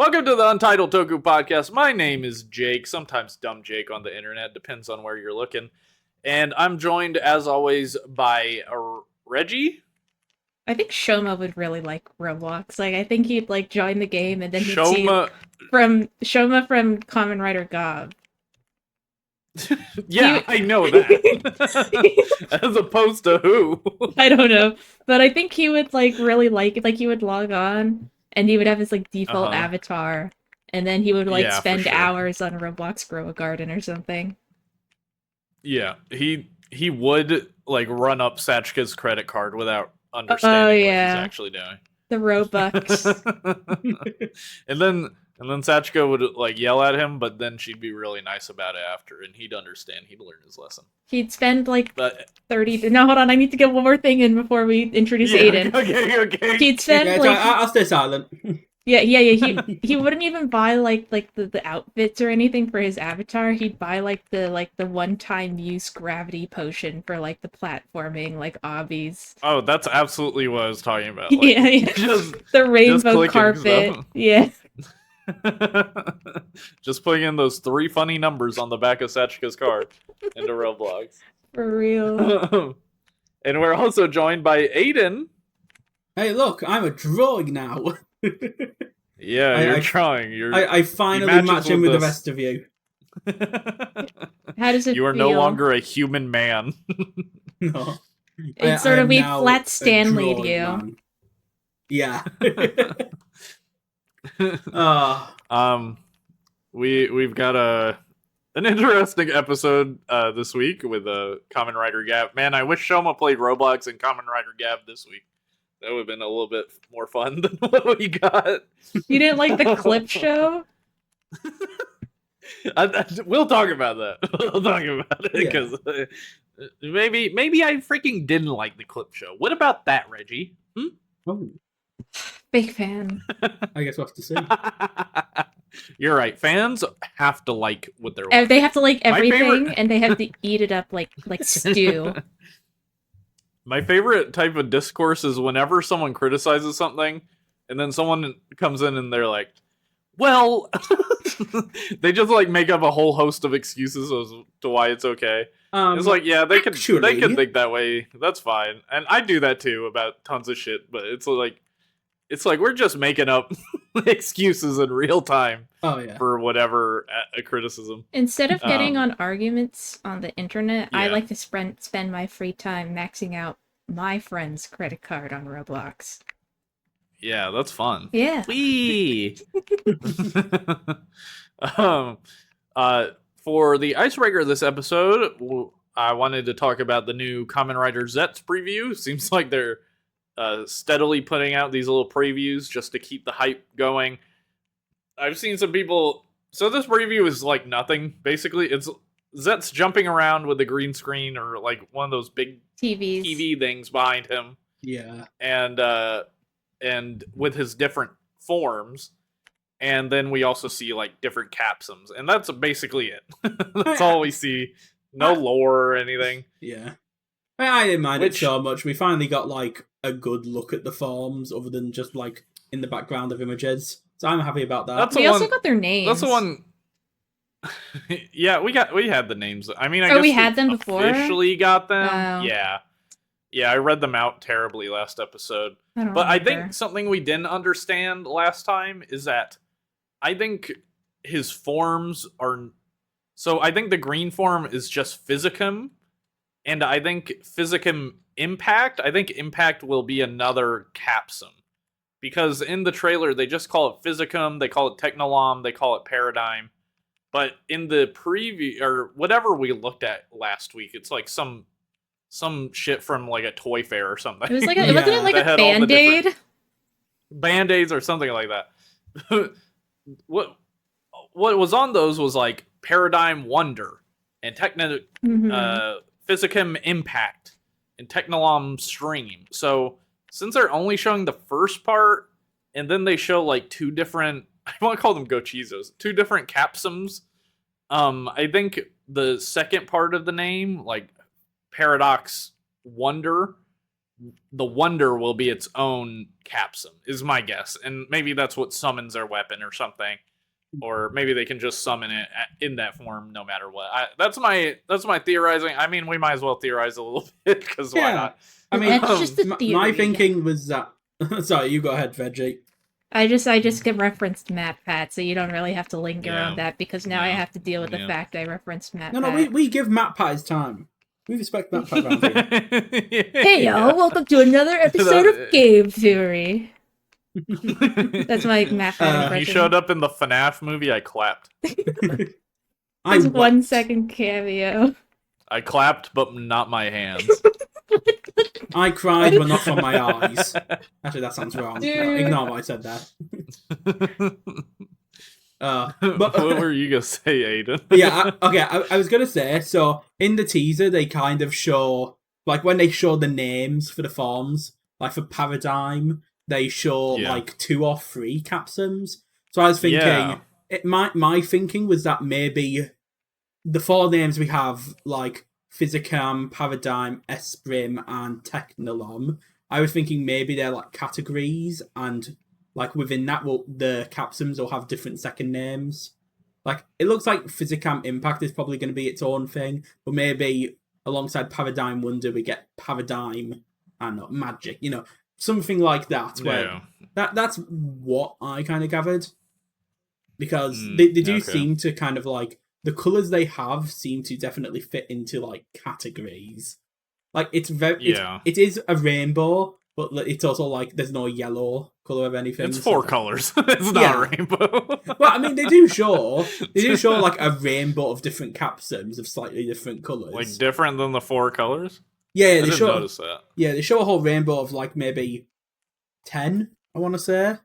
Welcome to the Untitled Toku podcast. My name is Jake, sometimes Dumb Jake on the internet, depends on where you're looking. And I'm joined, as always, by Reggie. I think Shoma would really like Roblox. Like, I think he'd like join the game, and then he'd Shoma. see from Shoma from Kamen Rider Gavv. Yeah, I know that. As opposed to who? I don't know, but I think he would like really like it. Like, he would log on, and he would have his like default avatar, and then he would like spend hours on Roblox Grow a Garden or something. Yeah, he would like run up Sachika's credit card without understanding what he's actually doing. The Robux. and then Sachika would like yell at him, but then she'd be really nice about it after, and he'd understand. He'd learn his lesson. He'd spend like 30. No, hold on. I need to get one more thing in before we introduce Aiden. Okay. He'd spend I'll stay silent. Yeah. He wouldn't even buy like the outfits or anything for his avatar. He'd buy like the one-time use gravity potion for like the platforming like obbies. Oh, that's absolutely what I was talking about. Like, yeah. Just, the rainbow carpet. Yeah. Just putting in those 3 funny numbers on the back of Sachika's card into Roblox. For real. And we're also joined by Aiden. Hey, look, I'm a drawing now. Yeah, you're trying. I finally match in with the rest of you. How does it feel? You are no longer a human man. No. It's sort of we flat Stanley'd you. Man. Yeah. We've got an interesting episode this week with Kamen Rider Gavv. Man, I wish Shoma played Roblox and Kamen Rider Gavv this week. That would have been a little bit more fun than what we got. You didn't like the clip show? We'll talk about that. We'll talk about it because maybe I freaking didn't like the clip show. What about that, Reggie? Oh. Big fan. I guess we'll have to see. You're right. Fans have to like what they're watching. They have to like everything, and they have to eat it up like stew. My favorite type of discourse is whenever someone criticizes something, and then someone comes in and they're like, well, they just like make up a whole host of excuses as to why it's okay. It's like, yeah, they can think that way. That's fine. And I do that too about tons of shit, but it's like we're just making up excuses in real time for whatever a criticism. Instead of getting on arguments on the internet, I like to spend my free time maxing out my friend's credit card on Roblox. Yeah, that's fun. Yeah. Whee! For the icebreaker this episode, I wanted to talk about the new Kamen Rider Zeztz preview. Seems like they're steadily putting out these little previews just to keep the hype going. I've seen some people... So this preview is like nothing, basically. It's Zeztz jumping around with a green screen or like one of those big TV things behind him. Yeah. And with his different forms. And then we also see like different capsums. And that's basically it. That's all we see. No lore or anything. Yeah. I didn't mind it so much. We finally got like a good look at the forms other than just like in the background of images. So I'm happy about that. We also got their names. That's the one. Yeah, we had the names. I mean, I guess we had them before. Officially got them. Yeah, I read them out terribly last episode. I think something we didn't understand last time is that I think his forms are. So I think the green form is just Physicum, and I think Physicum Impact. I think Impact will be another capsum. Because in the trailer, they just call it Physicum, they call it Technolom, they call it Paradigm. But in the preview, or whatever we looked at last week, it's like some shit from like a toy fair or something. It was like wasn't it like a Band-Aid? Band-Aids or something like that. What was on those was like Paradigm Wonder, and Physicum Impact, and Technolom Stream. So... Since they're only showing the first part, and then they show like 2 different, I want to call them gochizos, 2 different capsums. I think the second part of the name, like Paradox Wonder, the wonder will be its own capsum, is my guess. And maybe that's what summons their weapon or something. Or maybe they can just summon it in that form no matter what. That's my theorizing. I mean, we might as well theorize a little bit, because why not? I mean, that's just the theory. My thinking was that... Sorry, you go ahead, Veggie. I just get referenced MatPat, so you don't really have to linger on that, because now I have to deal with the fact I referenced MatPat. No, we give MatPat his time. We respect MatPat around here. Hey y'all, welcome to another episode of Game Theory. That's my MatPat impression. He showed up in the FNAF movie, I clapped. His 1 second cameo. I clapped, but not my hands. I cried, but not from my eyes. Actually, that sounds wrong. No, ignore what I said there. But what were you gonna say, Aiden? Yeah, I was gonna say, so in the teaser, they kind of show, like, when they show the names for the forms, like for Paradigm, they show, like, 2 or 3 capsums. So I was thinking, my thinking was that maybe the 4 names we have, like, Physicam, Paradigm, Esprim, and Technolom, I was thinking maybe they're, like, categories, and, like, within that, the capsums will have different second names. Like, it looks like Physicam Impact is probably going to be its own thing, but maybe alongside Paradigm Wonder, we get Paradigm and Magic, you know, something like that, where that's what I kind of gathered. Because they do seem to kind of, like, the colours they have seem to definitely fit into, like, categories. Like, it's very... It is a rainbow, but it's also, like, there's no yellow colour of anything. It's 4 colours. It's not a rainbow. Well, I mean, they do show, like, a rainbow of different capsums of slightly different colours. Like, different than the 4 colours? Yeah, they show... notice that. Yeah, they show a whole rainbow of, like, maybe 10, I want to say.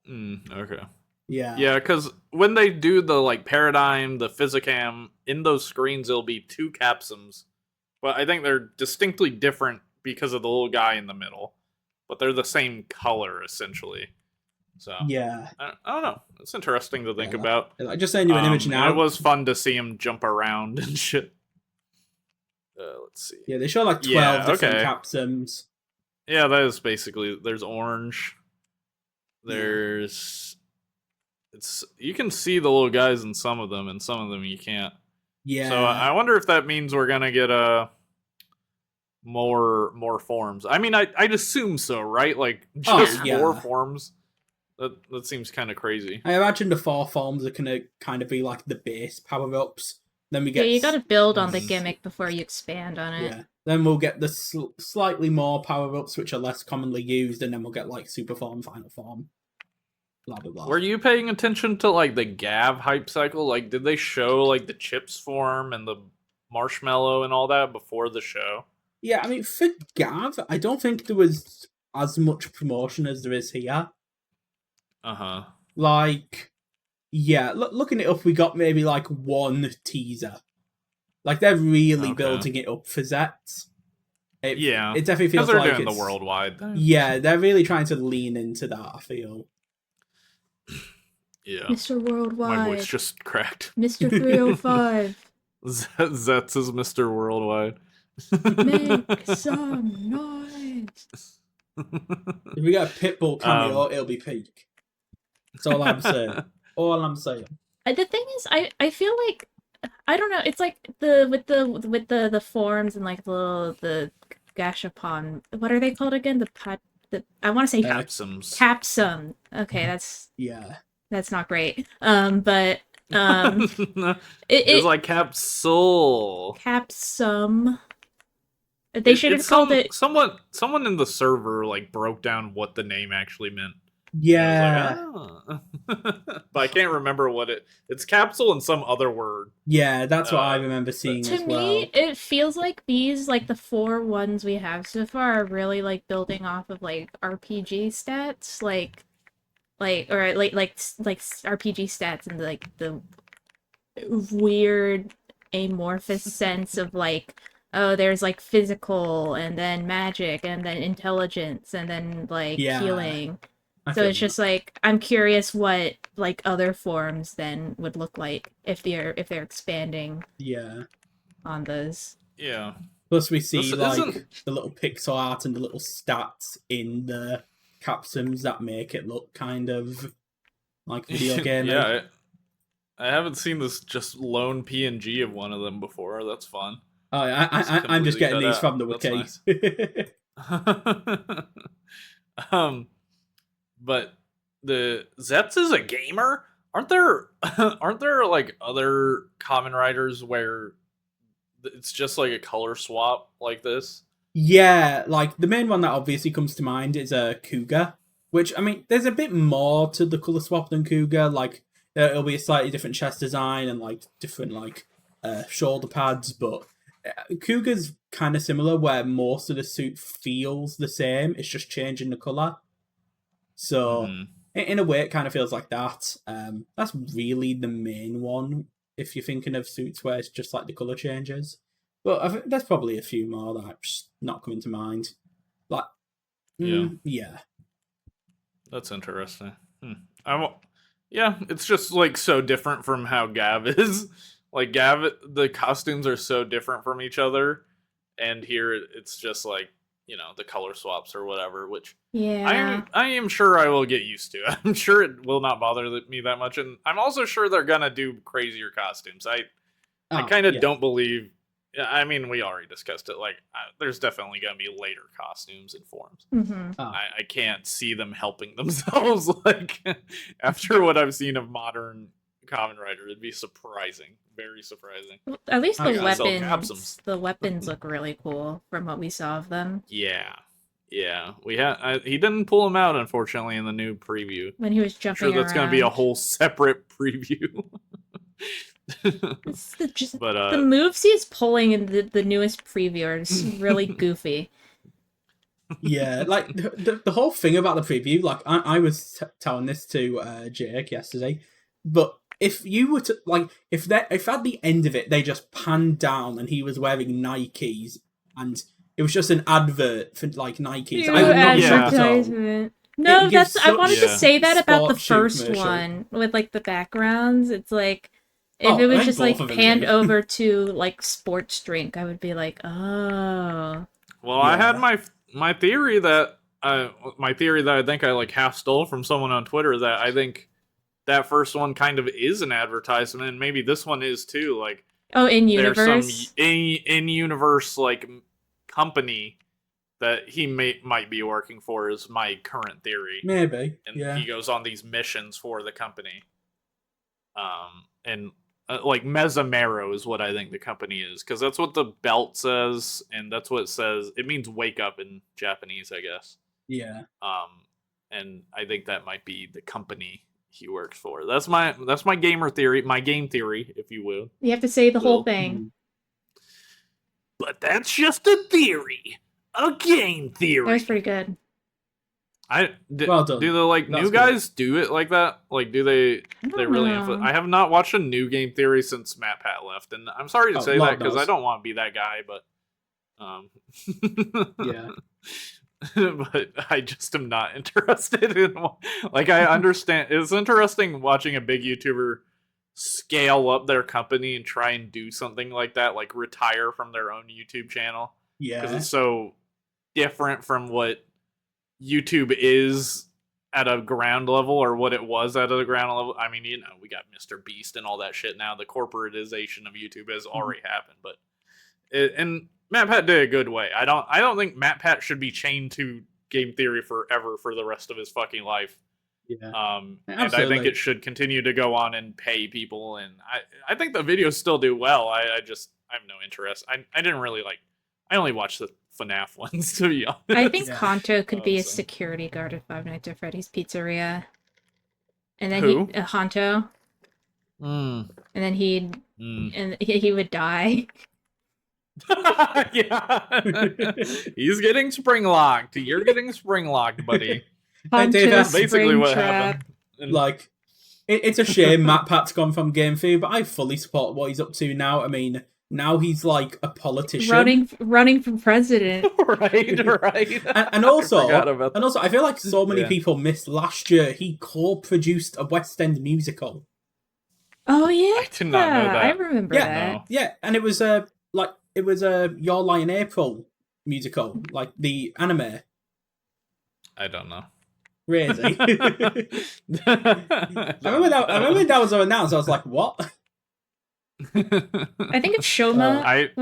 Okay. Yeah. Yeah, because when they do the, like, Paradigm, the Physicam, in those screens, it'll be 2 capsums. But I think they're distinctly different because of the little guy in the middle. But they're the same color, essentially. So, yeah. I don't know. It's interesting to think about. I just sent you an image now. It was fun to see him jump around and shit. Let's see. Yeah, they show, like, 12 different capsums. Yeah, that is basically... There's orange. There's... You can see the little guys in some of them, and some of them you can't. Yeah. So I wonder if that means we're gonna get more forms. I mean, I'd assume so, right? Like, just 4 forms. That seems kind of crazy. I imagine the 4 forms are gonna kind of be like the base power-ups. Then we get... Yeah, you gotta build on the gimmick before you expand on it. Yeah. Then we'll get the slightly more power-ups, which are less commonly used, and then we'll get, like, super form, final form. Blah, blah, blah. Were you paying attention to, like, the Gavv hype cycle? Like, did they show, like, the chips form and the marshmallow and all that before the show? Yeah, I mean, for Gavv, I don't think there was as much promotion as there is here. Uh-huh. Like, yeah, looking it up, we got maybe, like, 1 teaser. Like, they're really building it up for Zeztz. It definitely feels like they're doing the worldwide thing. Yeah, they're really trying to lean into that, I feel. Yeah. Mr. Worldwide. My voice just cracked. Mr. 305. Zeztz is Mr. Worldwide. Make some noise. If we get a Pitbull cameo, it'll be peak. That's all I'm saying. All I'm saying. The thing is, I feel like, I don't know, it's like with the forms and, like, the gashapon, what are they called again? I want to say capsums. Capsum. Okay, that's not great. But it's like capsule. Capsum. They should have called it. Someone in the server, like, broke down what the name actually meant. Yeah. But I can't remember what it's capsule and some other word. Yeah, that's what I remember seeing as well. To me, it feels like these, like, the 4 ones we have so far are really, like, building off of, like, RPG stats, like RPG stats and, like, the weird amorphous sense of, like, oh, there's, like, physical and then magic and then intelligence and then, like, healing. So it's just, like, I'm curious what, like, other forms then would look like if they're expanding on those. Yeah. Plus, we see the little pixel art and the little stats in the captions that make it look kind of like video game. Yeah, I haven't seen this just lone PNG of one of them before. That's fun. Oh, I'm just getting these from the wiki. Nice. But the Zeztz is a gamer. Aren't there like other Kamen Riders where it's just like a color swap like this? Yeah, like the main one that obviously comes to mind is a Cougar, which I mean, there's a bit more to the color swap than Cougar. Like it'll be a slightly different chest design and like different like shoulder pads, but Cougar's kind of similar, where most of the suit feels the same. It's just changing the color. So in a way, it kind of feels like that. That's really the main one. If you're thinking of suits where it's just like the color changes. But I think there's probably a few more that are just not coming to mind. Like, yeah. That's interesting. Yeah, it's just like so different from how Gavv is. Like Gavv, the costumes are so different from each other, and here it's just like, you know, the color swaps or whatever. Which I am sure I will get used to. I'm sure it will not bother me that much, and I'm also sure they're gonna do crazier costumes. I kind of don't believe. I mean, we already discussed it. Like, there's definitely going to be later costumes and forms. I can't see them helping themselves. Like, after what I've seen of modern Kamen Rider, it'd be surprising, very surprising. Well, at least the weapons look really cool from what we saw of them. Yeah. We he didn't pull them out, unfortunately, in the new preview. When he was jumping around. That's going to be a whole separate preview. The moves he's pulling in the newest preview are just really goofy. Yeah, like the whole thing about the preview, like I was telling this to Jake yesterday, but if you were to like if at the end of it they just panned down and he was wearing Nikes and it was just an advert for like Nikes, I would not advertisement. No, I wanted to say that about the first one with like the backgrounds. It's like if it was just like panned over to like sports drink, I would be like, oh. Well, I had my theory that I think I like half stole from someone on Twitter, that I think that first one kind of is an advertisement, and maybe this one is too. Like, in universe, there's some in universe like company that he might be working for, is my current theory. Maybe, and he goes on these missions for the company. And like Mesamero is what I think the company is, because that's what the belt says, and that's what it says. It means wake up in Japanese, I guess. Yeah. And I think that might be the company he works for. That's my gamer theory, my game theory, if you will. You have to say the whole thing. But that's just a theory, a game theory. That was pretty good. Well done. Do the new guys do it like that? Like, do they really? I have not watched a new game theory since Matt Pat left, and I'm sorry to say that because I don't want to be that guy, but yeah. But I just am not interested in. Like, I understand it's interesting watching a big YouTuber scale up their company and try and do something like that, like retire from their own YouTube channel. Yeah, because it's so different from what YouTube is at a ground level, or what it was at a ground level. I mean, you know, we got Mr. Beast and all that shit now. The corporatization of YouTube has already happened, but and Matt Pat did a good way. I don't think Matt Pat should be chained to game theory forever for the rest of his fucking life. Yeah. And I think it should continue to go on and pay people, and I think the videos still do well. I have no interest. I didn't really like. I only watched the FNAF ones, to be honest. I think Honto could be a security guard at Five Nights at Freddy's Pizzeria. And then Honto. And then he would die. Yeah. He's getting spring locked. You're getting spring locked, buddy. That's basically what happened. Like, it's a shame Matt Pat's gone from Game Theory, but I fully support what he's up to now. I mean, now he's like a politician, running for president. right. And also, I feel like so many people missed last year. He co-produced a West End musical. Oh yeah, I did not know that. I remember that. Yeah, and it was like it was a Your Lie in April musical, like the anime. I don't know. Really? I remember that was announced. I was like, what? I think if Shoma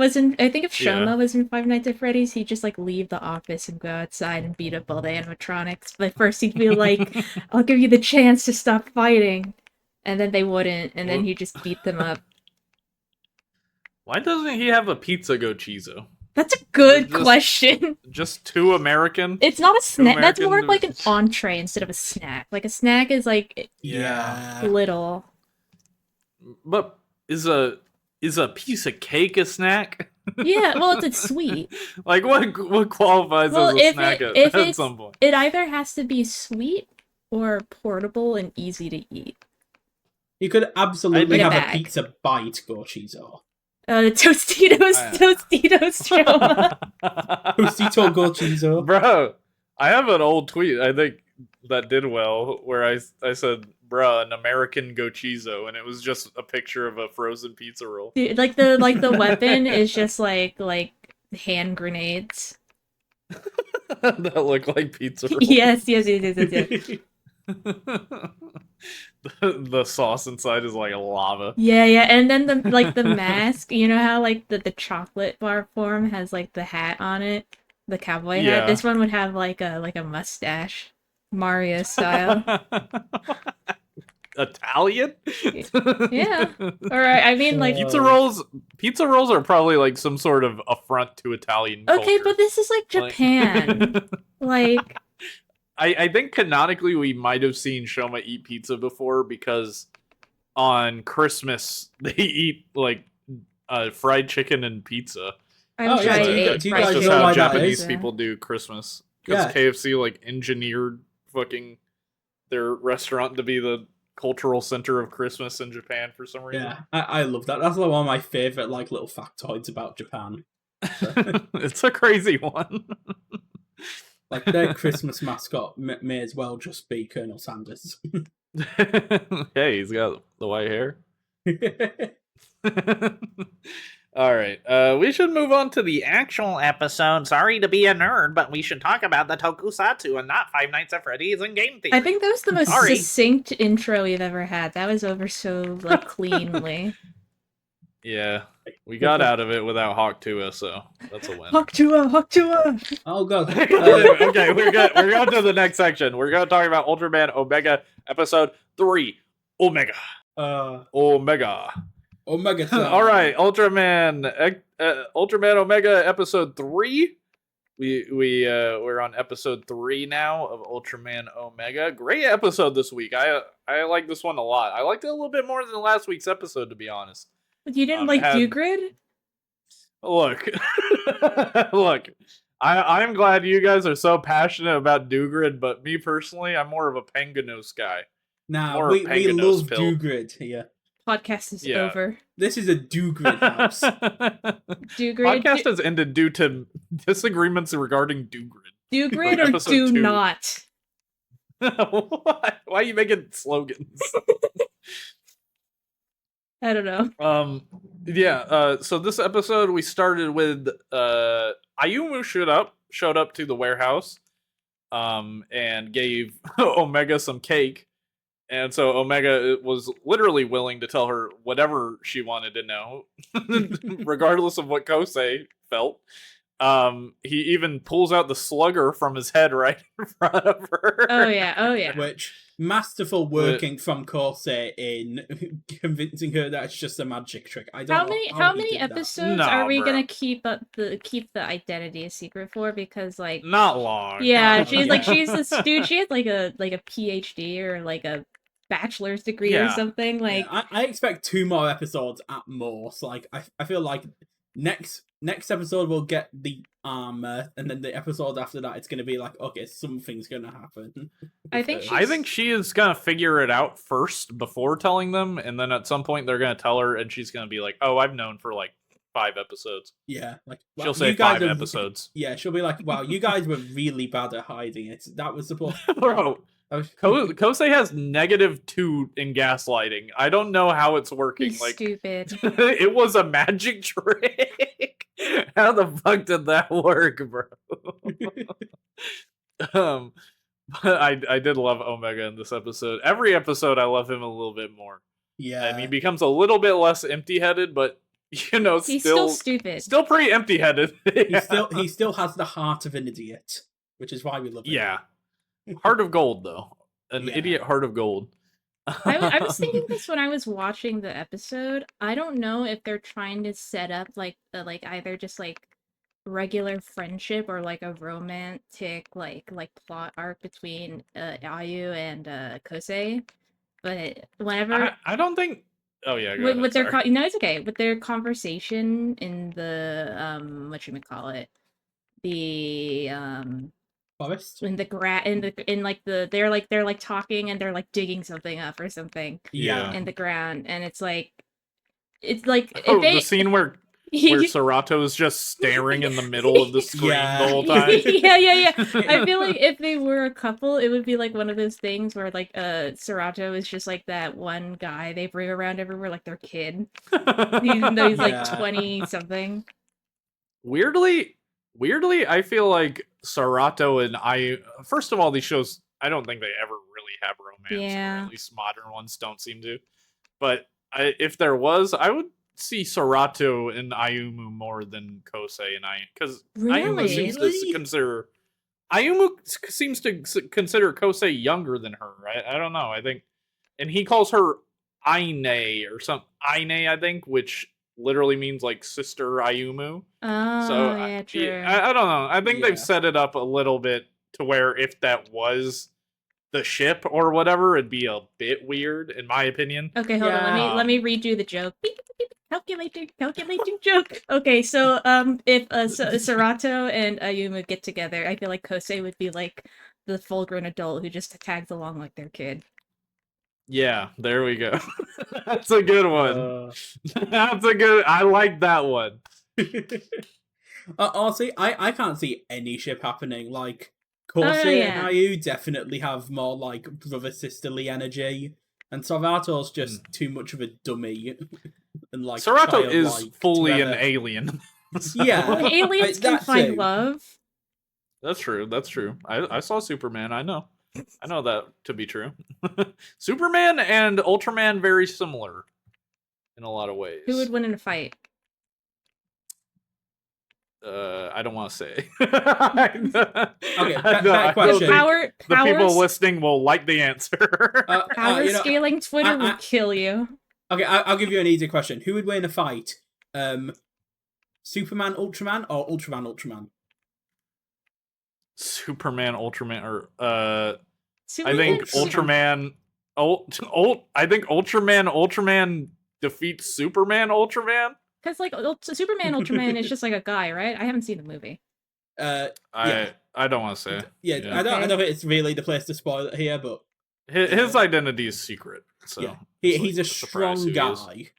was in Five Nights at Freddy's, he'd just like leave the office and go outside and beat up all the animatronics. But first he'd be like, "I'll give you the chance to stop fighting," and then they wouldn't, and then he'd just beat them up. Why doesn't he have a pizza Gochizo? That's a good question. Just too American? It's not a snack. That's more of like an entree instead of a snack. Like a snack is like little. But is a piece of cake a snack? Yeah, well, it's sweet. Like what qualifies as a snack at some point? It either has to be sweet or portable and easy to eat. You could absolutely have a pizza bite Gochizo. Tostitos Shoma. Tostito Gochizo. Bro, I have an old tweet, I think, that did well, where I said, bruh, an American Gochizo, and it was just a picture of a frozen pizza roll. Dude, like the weapon is just like hand grenades. That look like pizza rolls. Yes. The sauce inside is like lava. Yeah, and then the mask, you know how like the chocolate bar form has like the hat on it, the cowboy hat. This one would have like a mustache, Mario style. Italian? Yeah. Or I mean like pizza rolls are probably like some sort of affront to Italian culture. Okay, but this is like Japan. Like I think canonically we might have seen Shoma eat pizza before because on Christmas they eat like fried chicken and pizza. Do you That's just how Japanese people do Christmas. Because KFC like engineered fucking their restaurant to be the cultural center of Christmas in Japan for some reason. Yeah, I love that. That's like one of my favorite like little factoids about Japan. It's a crazy one. Like their Christmas mascot may as well just be Colonel Sanders. Hey, he's got the white hair. All right, we should move on to the actual episode. Sorry to be a nerd, but we should talk about the tokusatsu and not Five Nights at Freddy's and Game Theory. I think that was the most succinct intro we've ever had. That was over so like cleanly. Yeah, we got out of it without Hawk Tua, so that's a win. Hawk Tua! Oh god. Okay, we're going to the next section. We're going to talk about Ultraman Omega Episode 3, Omega. Omega. All right, Ultraman Omega Episode 3. We're on Episode 3 now of Ultraman Omega. Great episode this week. I like this one a lot. I liked it a little bit more than last week's episode, to be honest. You didn't like Dugrid? Look, I'm glad you guys are so passionate about Dugrid, but me personally, I'm more of a Panganos guy. Nah, we love Dugrid here. Podcast is over. This is a Dugrid house. Podcast has ended due to disagreements regarding Dugrid. Dugrid or do 2. Not? Why are you making slogans? I don't know. So this episode we started with Ayumu showed up to the warehouse and gave Omega some cake. And so Omega was literally willing to tell her whatever she wanted to know, regardless of what Kosei felt. He even pulls out the slugger from his head right in front of her. Oh yeah. Which masterful working from Kosei in convincing her that it's just a magic trick. I don't know how many episodes are we gonna keep the identity a secret for? Because like not long. Yeah, she's this dude. She has like a PhD or like a bachelor's degree or something. Like I expect 2 more episodes at most. Like I feel like next episode we'll get the armor, and then the episode after that it's gonna be like, okay, something's gonna happen. I think she is gonna figure it out first before telling them, and then at some point they're gonna tell her, and she's gonna be like, "Oh, I've known for like 5 episodes." Yeah, like she'll say 5 episodes. Yeah, she'll be like, "Wow, you guys were really bad at hiding it. That was supposed." Bro, Kosei has -2 in gaslighting. I don't know how it's working. He's like stupid. It was a magic trick. How the fuck did that work, bro? But I did love Omega in this episode. Every episode, I love him a little bit more. Yeah. And he becomes a little bit less empty-headed, but he's still stupid. Still pretty empty-headed. He still has the heart of an idiot, which is why we love him. Yeah. Heart of gold, though. An idiot heart of gold. I was thinking this when I was watching the episode. I don't know if they're trying to set up like either just like regular friendship or like a romantic like plot arc between Ayu and Kosei. But whenever I don't think. Oh yeah, go with ahead, their no, it's okay. With their conversation in the whatchamacallit, the forest in the they're like talking and they're like digging something up or something in the ground, and it's like the scene where Serato is just staring in the middle of the screen the whole time. yeah. I feel like if they were a couple, it would be like one of those things where like Serato is just like that one guy they bring around everywhere, like their kid, even though he's like 20 something. Weirdly, I feel like Serato and first of all, these shows, I don't think they ever really have romance, or at least modern ones don't seem to. But if there was, I would see Serato and Ayumu more than Kosei and because Ayumu seems to consider Kosei younger than her. I don't know. I think, and he calls her Aine or something. Aine, I think, which literally means like sister Ayumu. Oh, so yeah, true. I don't know. I think they've set it up a little bit to where if that was the ship or whatever, it'd be a bit weird, in my opinion. Okay, hold on. Let me redo the joke. Calculating joke. Okay, so if Serato and Ayumu get together, I feel like Kosei would be like the full-grown adult who just tags along like their kid. Yeah, there we go. That's a good one. I like that one. Honestly, I can't see any ship happening. Like, Kosei and Ayu definitely have more like brother-sisterly energy, and Serato's just too much of a dummy. And like Serato is fully an alien. Yeah, aliens can find love. That's true. I saw Superman. I know that to be true. Superman and Ultraman very similar in a lot of ways. Who would win in a fight? I don't want to say. Okay, that question. The people listening will like the answer. Power scaling Twitter will kill you. Okay, I'll give you an easy question. Who would win in a fight? Superman, Ultraman, or Ultraman, Ultraman? Superman, Ultraman, or I think Ultraman. I think Ultraman defeats Superman, Ultraman. Because like Superman, Ultraman is just like a guy, right? I haven't seen the movie. I don't want to say. Yeah, I don't know if it's really the place to spoil it here, but his identity is secret. So he's a strong guy.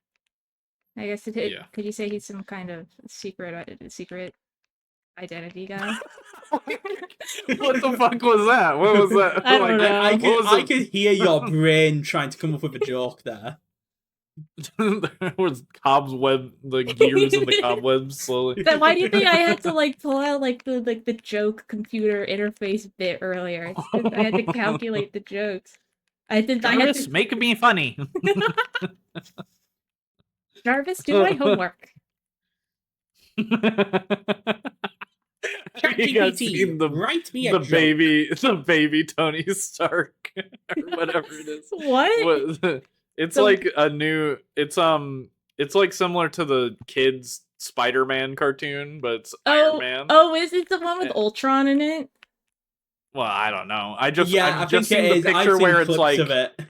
I guess could you say he's some kind of secret identity guy? What the fuck was that? What was that? I don't know. I could hear your brain trying to come up with a joke there. There was the gears and the cobwebs slowly. Then why do you think I had to like pull out like the joke computer interface bit earlier? I had to calculate the jokes. Jarvis, make me funny. Jarvis, do my homework. Write me a the baby Tony Stark or whatever it is. What? It's like a new. It's like similar to the kids Spider-Man cartoon, but it's Iron Man. Oh, is it the one with Ultron in it? Well, I don't know. I've just seen the picture where it's like, of it.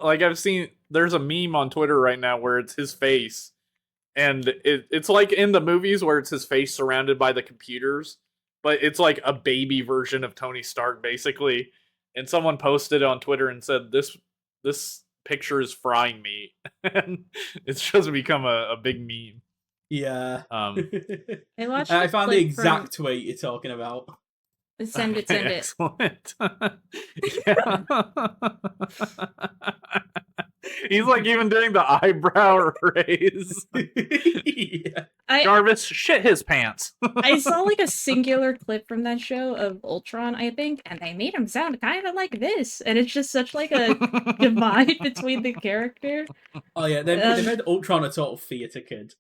like I've seen. There's a meme on Twitter right now where it's his face, and it's like in the movies where it's his face surrounded by the computers, but it's like a baby version of Tony Stark basically. And someone posted on Twitter and said this picture is frying me, and it's just become a big meme. Yeah. I found the exact tweet you're talking about. Send it. Excellent. He's like even doing the eyebrow raise. Yeah. Jarvis shit his pants. I saw like a singular clip from that show of Ultron, I think, and they made him sound kind of like this, and it's just such like a divide between the character. Oh yeah, they made Ultron a total theater kid.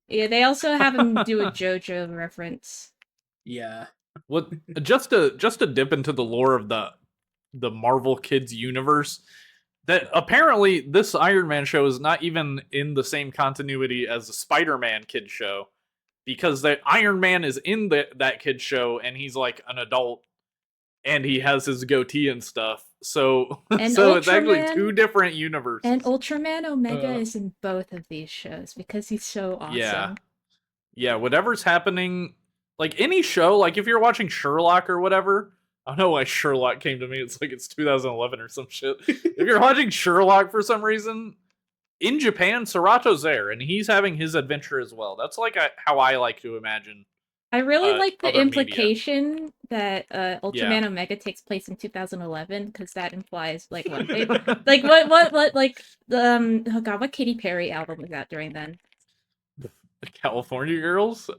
Yeah, they also have him do a JoJo reference. Yeah. What? Just to dip into the lore of the Marvel Kids universe, that apparently this Iron Man show is not even in the same continuity as the Spider-Man kid show, because the Iron Man is in that kid show and he's like an adult and he has his goatee and stuff. So it's actually two different universes. And Ultraman Omega is in both of these shows because he's so awesome. Yeah, whatever's happening, like any show, like if you're watching Sherlock or whatever, I don't know why Sherlock came to me. It's like it's 2011 or some shit. If you're watching Sherlock for some reason, in Japan, Sarato's there, and he's having his adventure as well. That's like how I like to imagine. I really like the implication that Ultraman Omega takes place in 2011, because that implies like one thing. Like what Katy Perry album was out during then? California Girls?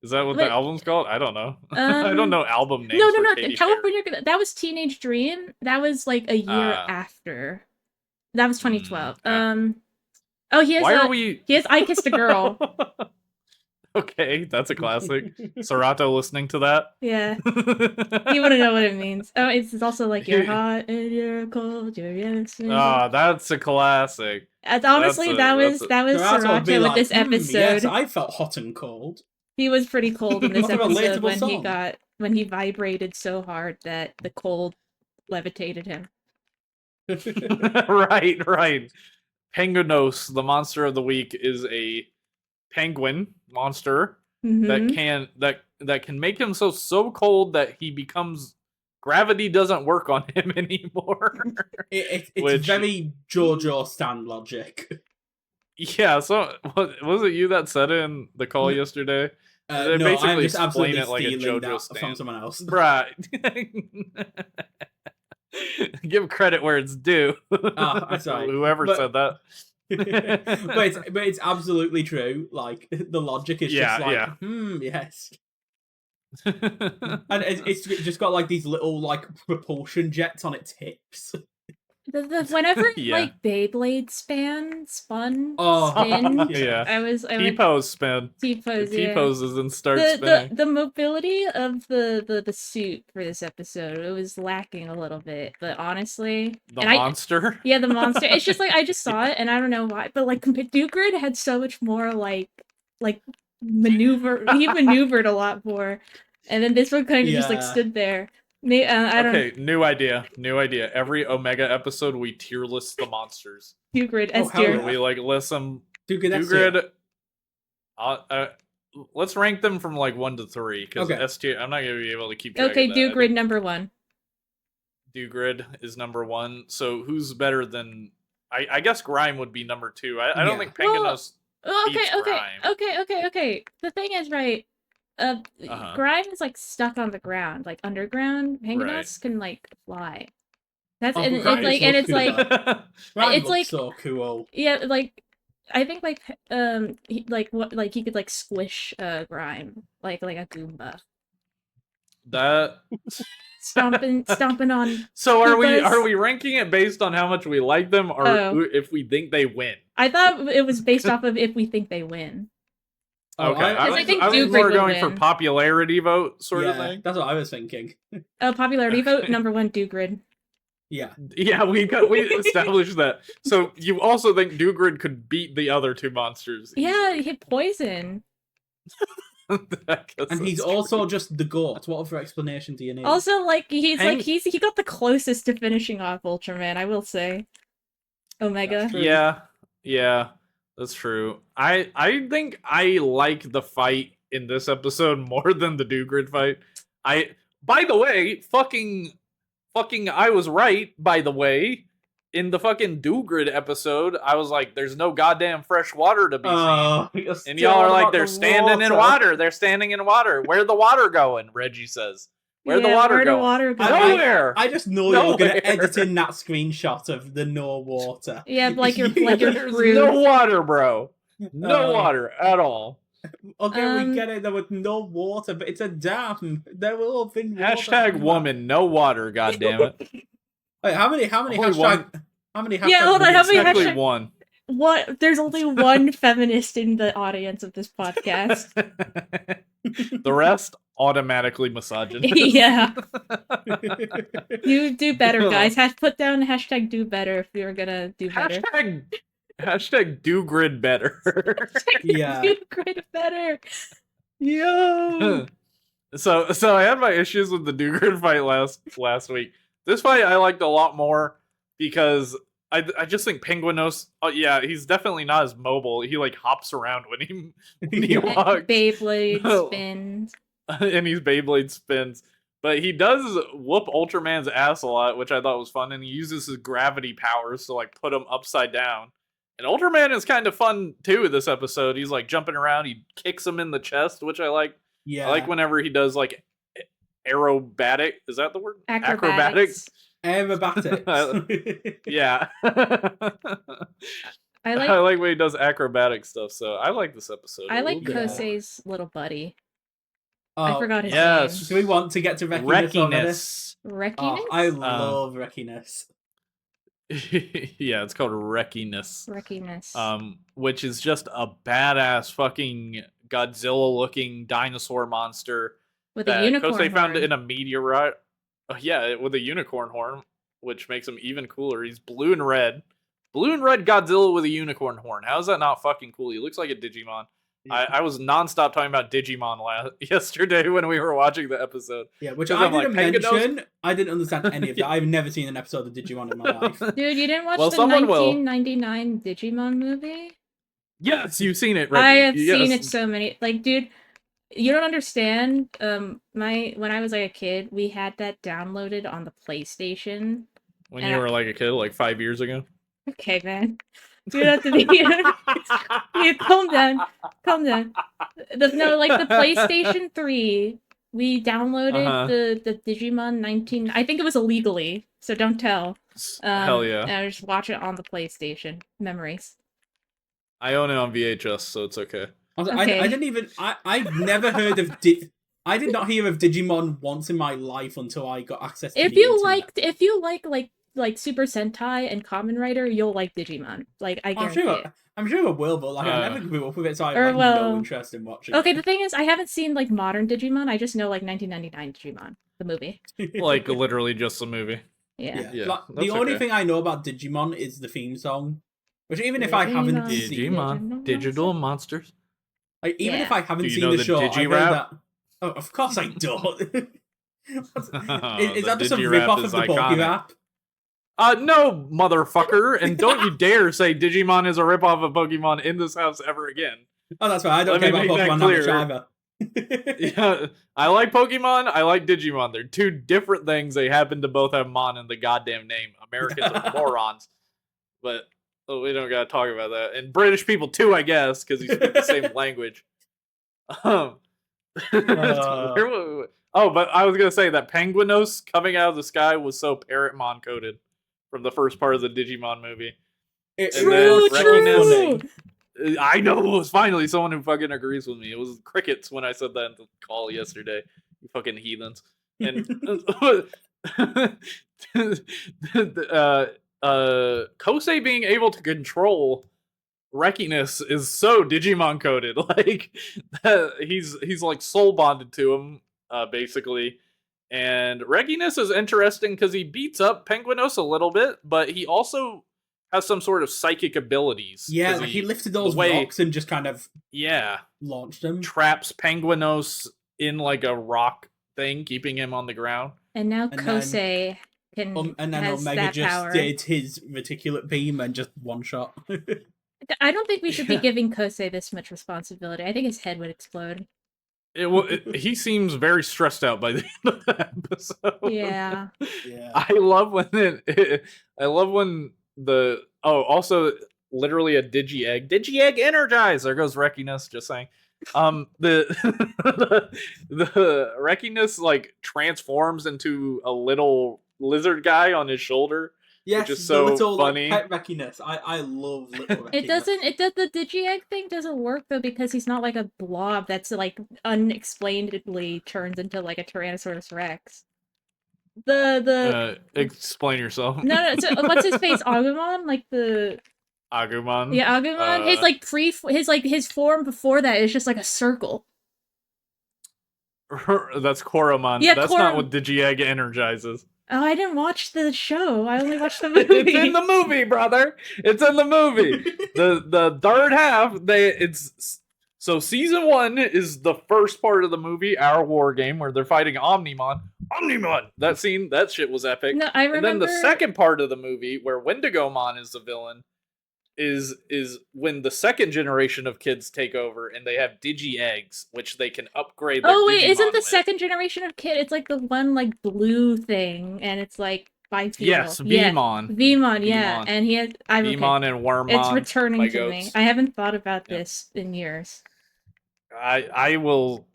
Is that what the album's called? I don't know. I don't know album names. No. California Girls. That was Teenage Dream. That was like a year after. That was 2012. He has I Kissed a Girl. Okay, that's a classic. Serato listening to that. Yeah. You wouldn't know what it means. Oh, it's also like you're hot and you're cold, you're yes. Oh, that's a classic. Honestly, that was Serato with this episode. Yes, I felt hot and cold. He was pretty cold in this episode when he vibrated so hard that the cold levitated him. Right. Penguinos, the monster of the week, is a penguin monster that can make him so cold that he becomes gravity doesn't work on him anymore. It's very JoJo stand logic. Yeah, so was it you that said it in the call yesterday? No, basically I'm just absolutely it like a stealing JoJo that stand from someone else. Right. Give credit where it's due. I'm sorry. Whoever said that. but it's absolutely true. Like the logic is just like, yes. And it's just got like these little like propulsion jets on its hips. Whenever like Beyblade spun, I was T-pose spin. T-poses and start spinning. The mobility of the suit for this episode, it was lacking a little bit, but honestly, the monster. The monster. It's just like I just saw it and I don't know why, but like Dugrid had so much more like maneuver. He maneuvered a lot more, and then this one kind of just like stood there. New idea. Every Omega episode, we tier list the monsters. Dugrid S tier. We like list them. Dugrid. Let's rank them from like 1 to 3 because S tier. I'm not gonna be able to keep track. Okay, Dugrid number 1. Dugrid is number 1. So who's better than? I guess Grime would be number 2. I don't think Penguinos. Okay. The thing is, right. Grime is like stuck on the ground, like underground. Penguinos can like fly. That's it's like so cool. Yeah, like I think he could like squish Grime like a Goomba. That stomping on. So are we ranking it based on how much we like them, or if we think they win? I thought it was based off of if we think they win. Okay, I think Dugrid more going for popularity vote sort of thing. That's what I was thinking. Popularity vote number 1, Dugrid. Yeah, we established that. So you also think Dugrid could beat the other 2 monsters? Yeah, he hit poison. And he's also just the goat. What other explanation do you need? Also, like he got the closest to finishing off Ultraman, I will say. Omega. Yeah. That's true. I think I like the fight in this episode more than the Dugrid fight. By the way, fucking I was right, by the way. In the fucking Dugrid episode, I was like, there's no goddamn fresh water to be seen. And y'all are like, they're standing in water. They're standing in water. Where the water going? Reggie says. Where the water going? Nowhere. I just know you're going to edit in that screenshot of the no water. Yeah, like your There's no water, bro. No water at all. Okay, we get it. There was no water, but it's a dam. There will have been water. Hashtag woman, no water. God damn it. Wait, how many hashtag? How many hashtag? Yeah, hold on. How many Exactly hashtag? one. What? There's only one feminist in the audience of this podcast. The rest automatically misogynist. Yeah. You do better, guys. Put down hashtag do better if you're gonna do better. Hashtag do grid better. Yeah. Do grid better. Yo. So I had my issues with the do grid fight last week. This fight I liked a lot more because I just think Penguinos. Oh yeah, he's definitely not as mobile. He like hops around when he walks. Beyblade spins. And he's Beyblade spins. But he does whoop Ultraman's ass a lot, which I thought was fun, and he uses his gravity powers to like put him upside down. And Ultraman is kind of fun too this episode. He's like jumping around, he kicks him in the chest, which I like. Yeah. I like whenever he does like aerobatic. Is that the word? Acrobatics. Acrobatics. Yeah. I like when he does acrobatic stuff, so I like this episode. I like Kosei's little buddy. Oh, I forgot his name. Do we want to get to Reckiness? Reckiness? Oh, I love Reckiness. Yeah, it's called Reckiness. Reckiness. Which is just a badass fucking Godzilla-looking dinosaur monster with a unicorn Kosei found horn. in a meteorite. Yeah, with a unicorn horn, which makes him even cooler. He's blue and red. Blue and red Godzilla with a unicorn horn. How is that not fucking cool? He looks like a Digimon. Yeah. I was nonstop talking about Digimon yesterday when we were watching the episode. Yeah, which I didn't mention. I didn't understand any of that. I've never seen an episode of Digimon in my life. Dude, you didn't watch the 1999 Digimon movie? Yes, you've seen it, right? I have seen it so many. Like, dude, you don't understand. When I was like a kid, we had that downloaded on the PlayStation. When you were like a kid, like 5 years ago? Okay, man. Do that to me. Yeah, calm down. The PlayStation 3, we downloaded the Digimon 19... I think it was illegally, so don't tell. Hell yeah. And I just watch it on the PlayStation. Memories. I own it on VHS, so it's okay. Okay. I didn't even... I've never heard of... I did not hear of Digimon once in my life until I got access to If you like Super Sentai and Kamen Rider, you'll like Digimon. Like, I guarantee it. I'm sure I will, but like I never grew up with it, so I have no interest in watching. Okay, the thing is, I haven't seen like modern Digimon. I just know like 1999 Digimon, the movie. Like literally just the movie. Yeah. Like, the only thing I know about Digimon is the theme song, which even if I haven't seen Digimon, digital monsters. Like, even if I haven't seen the show, I know that. Oh, of course I don't. Is that just a rip off of the Pokérap? No, motherfucker, and don't you dare say Digimon is a ripoff of Pokemon in this house ever again. Oh, that's right. I don't care about Pokemon that much either. Yeah, I like Pokemon, I like Digimon. They're two different things. They happen to both have Mon in the goddamn name. Americans are morons. But we don't gotta talk about that. And British people too, I guess, because you speak the same language. But I was gonna say that Penguinos coming out of the sky was so Parrotmon coded from the first part of the Digimon movie. True. I know, it was finally someone who fucking agrees with me. It was crickets when I said that in the call yesterday. You fucking heathens. And Kosei being able to control Reckiness is so Digimon coded. Like he's like soul bonded to him, basically. And Reckiness is interesting because he beats up Penguinos a little bit, but he also has some sort of psychic abilities. Yeah, he lifted those rocks and just kind of launched them. Traps Penguinos in like a rock thing, keeping him on the ground. And now Kosei can and then Omega just did his reticulate beam and just one shot. I don't think we should be giving Kosei this much responsibility. I think his head would explode. He seems very stressed out by the end of the episode. Yeah. I love when also literally a Digi-Egg energize. There goes Reckiness, just saying. The Reckiness like transforms into a little lizard guy on his shoulder, Yes, which is the so little funny. Like, pet Reckiness. I love little Reckiness. The digi-egg thing doesn't work though because he's not like a blob that's like unexplainably turns into like a Tyrannosaurus Rex. Explain yourself. No, so what's his face? Agumon? Like the Agumon? Yeah, Agumon. His form before that is just like a circle. That's Koromon. Yeah, that's not what Digi-Egg energizes. Oh, I didn't watch the show. I only watched the movie. It's in the movie, brother. It's in the movie. the third half, so season 1 is the first part of the movie, our war game, where they're fighting Omnimon. Omnimon! That scene, that shit was epic. No, I remember. And then the second part of the movie, where Wendigomon is the villain, is when the second generation of kids take over and they have Digi-Eggs, which they can upgrade their Oh wait, Digimon isn't the with. second generation of kid? It's like the one like blue thing, and it's like bipedal. Yes, Veemon. Yeah. Veemon, yeah, and he has Veemon and Wormmon. It's returning to goats. me. I haven't thought about this in years. I will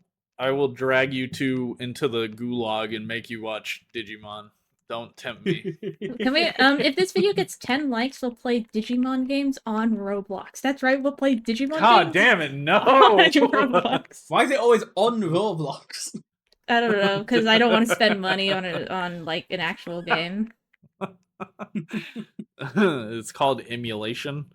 drag you into the gulag and make you watch Digimon. Don't tempt me. Can we, if this video gets 10 likes, we'll play Digimon games on Roblox. That's right, we'll play Digimon games. God damn it, no! On Roblox. Why is it always on Roblox? I don't know, because I don't want to spend money on like an actual game. It's called emulation.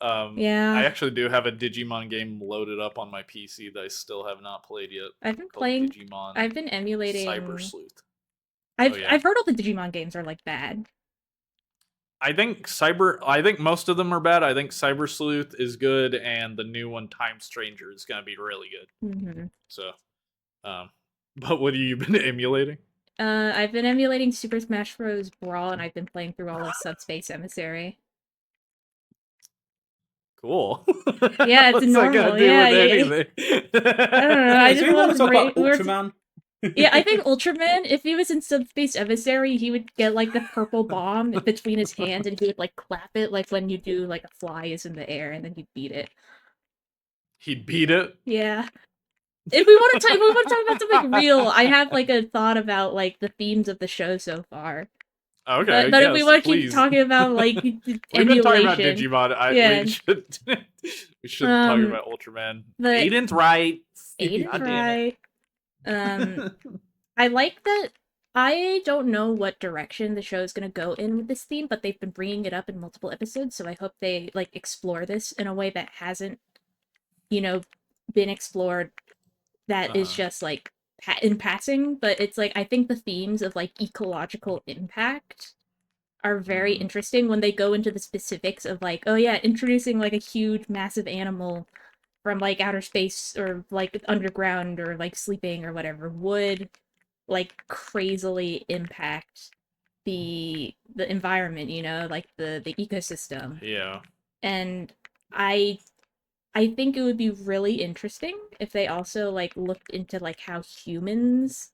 Yeah. I actually do have a Digimon game loaded up on my PC that I still have not played yet. I've been playing Digimon. I've been emulating Cyber Sleuth. I've heard all the Digimon games are like bad. I think most of them are bad. I think Cyber Sleuth is good, and the new one, Time Stranger, is gonna be really good. Mm-hmm. So, but what have you been emulating? I've been emulating Super Smash Bros. Brawl, and I've been playing through all of Subspace Emissary. Cool. Yeah, it's normal. Yeah. I don't know. I just want to talk about Ultraman. Yeah, I think Ultraman, if he was in Subspace Emissary, he would get like the purple bomb between his hands, and he would like clap it like when you do like a fly is in the air, and then he'd beat it. He'd beat it? Yeah. If we want to talk about something real, I have like a thought about like the themes of the show so far. Okay, but if we want to keep talking about like We've emulation, been talking about Digimon. We should talk about Ultraman. Aiden's right. Aiden's right. I like that. I don't know what direction the show is going to go in with this theme, but they've been bringing it up in multiple episodes, so I hope they like explore this in a way that hasn't, been explored. That is just like in passing, but it's like I think the themes of like ecological impact are very interesting when they go into the specifics of like, oh yeah, introducing like a huge massive animal from like outer space or like underground or like sleeping or whatever would like crazily impact the environment, like the ecosystem. Yeah. And I think it would be really interesting if they also like looked into like how humans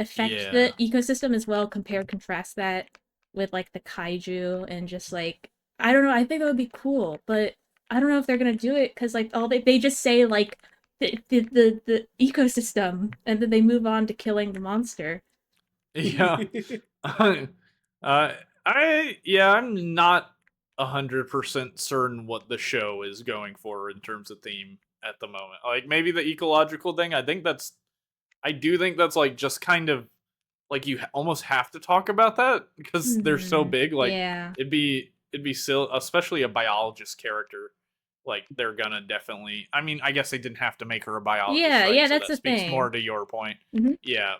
affect the ecosystem as well, contrast that with like the kaiju and just like I don't know, I think that would be cool, but I don't know if they're gonna do it because like they just say like the ecosystem and then they move on to killing the monster. Yeah. I'm not 100% certain what the show is going for in terms of theme at the moment. Like maybe the ecological thing. I do think that's like just kind of like you almost have to talk about that because they're so big. Like it'd be silly, especially a biologist character. Like they're gonna definitely. I mean, I guess they didn't have to make her a biologist. Yeah, right? yeah, so that's that the speaks thing. more to your point. Mm-hmm. Yeah.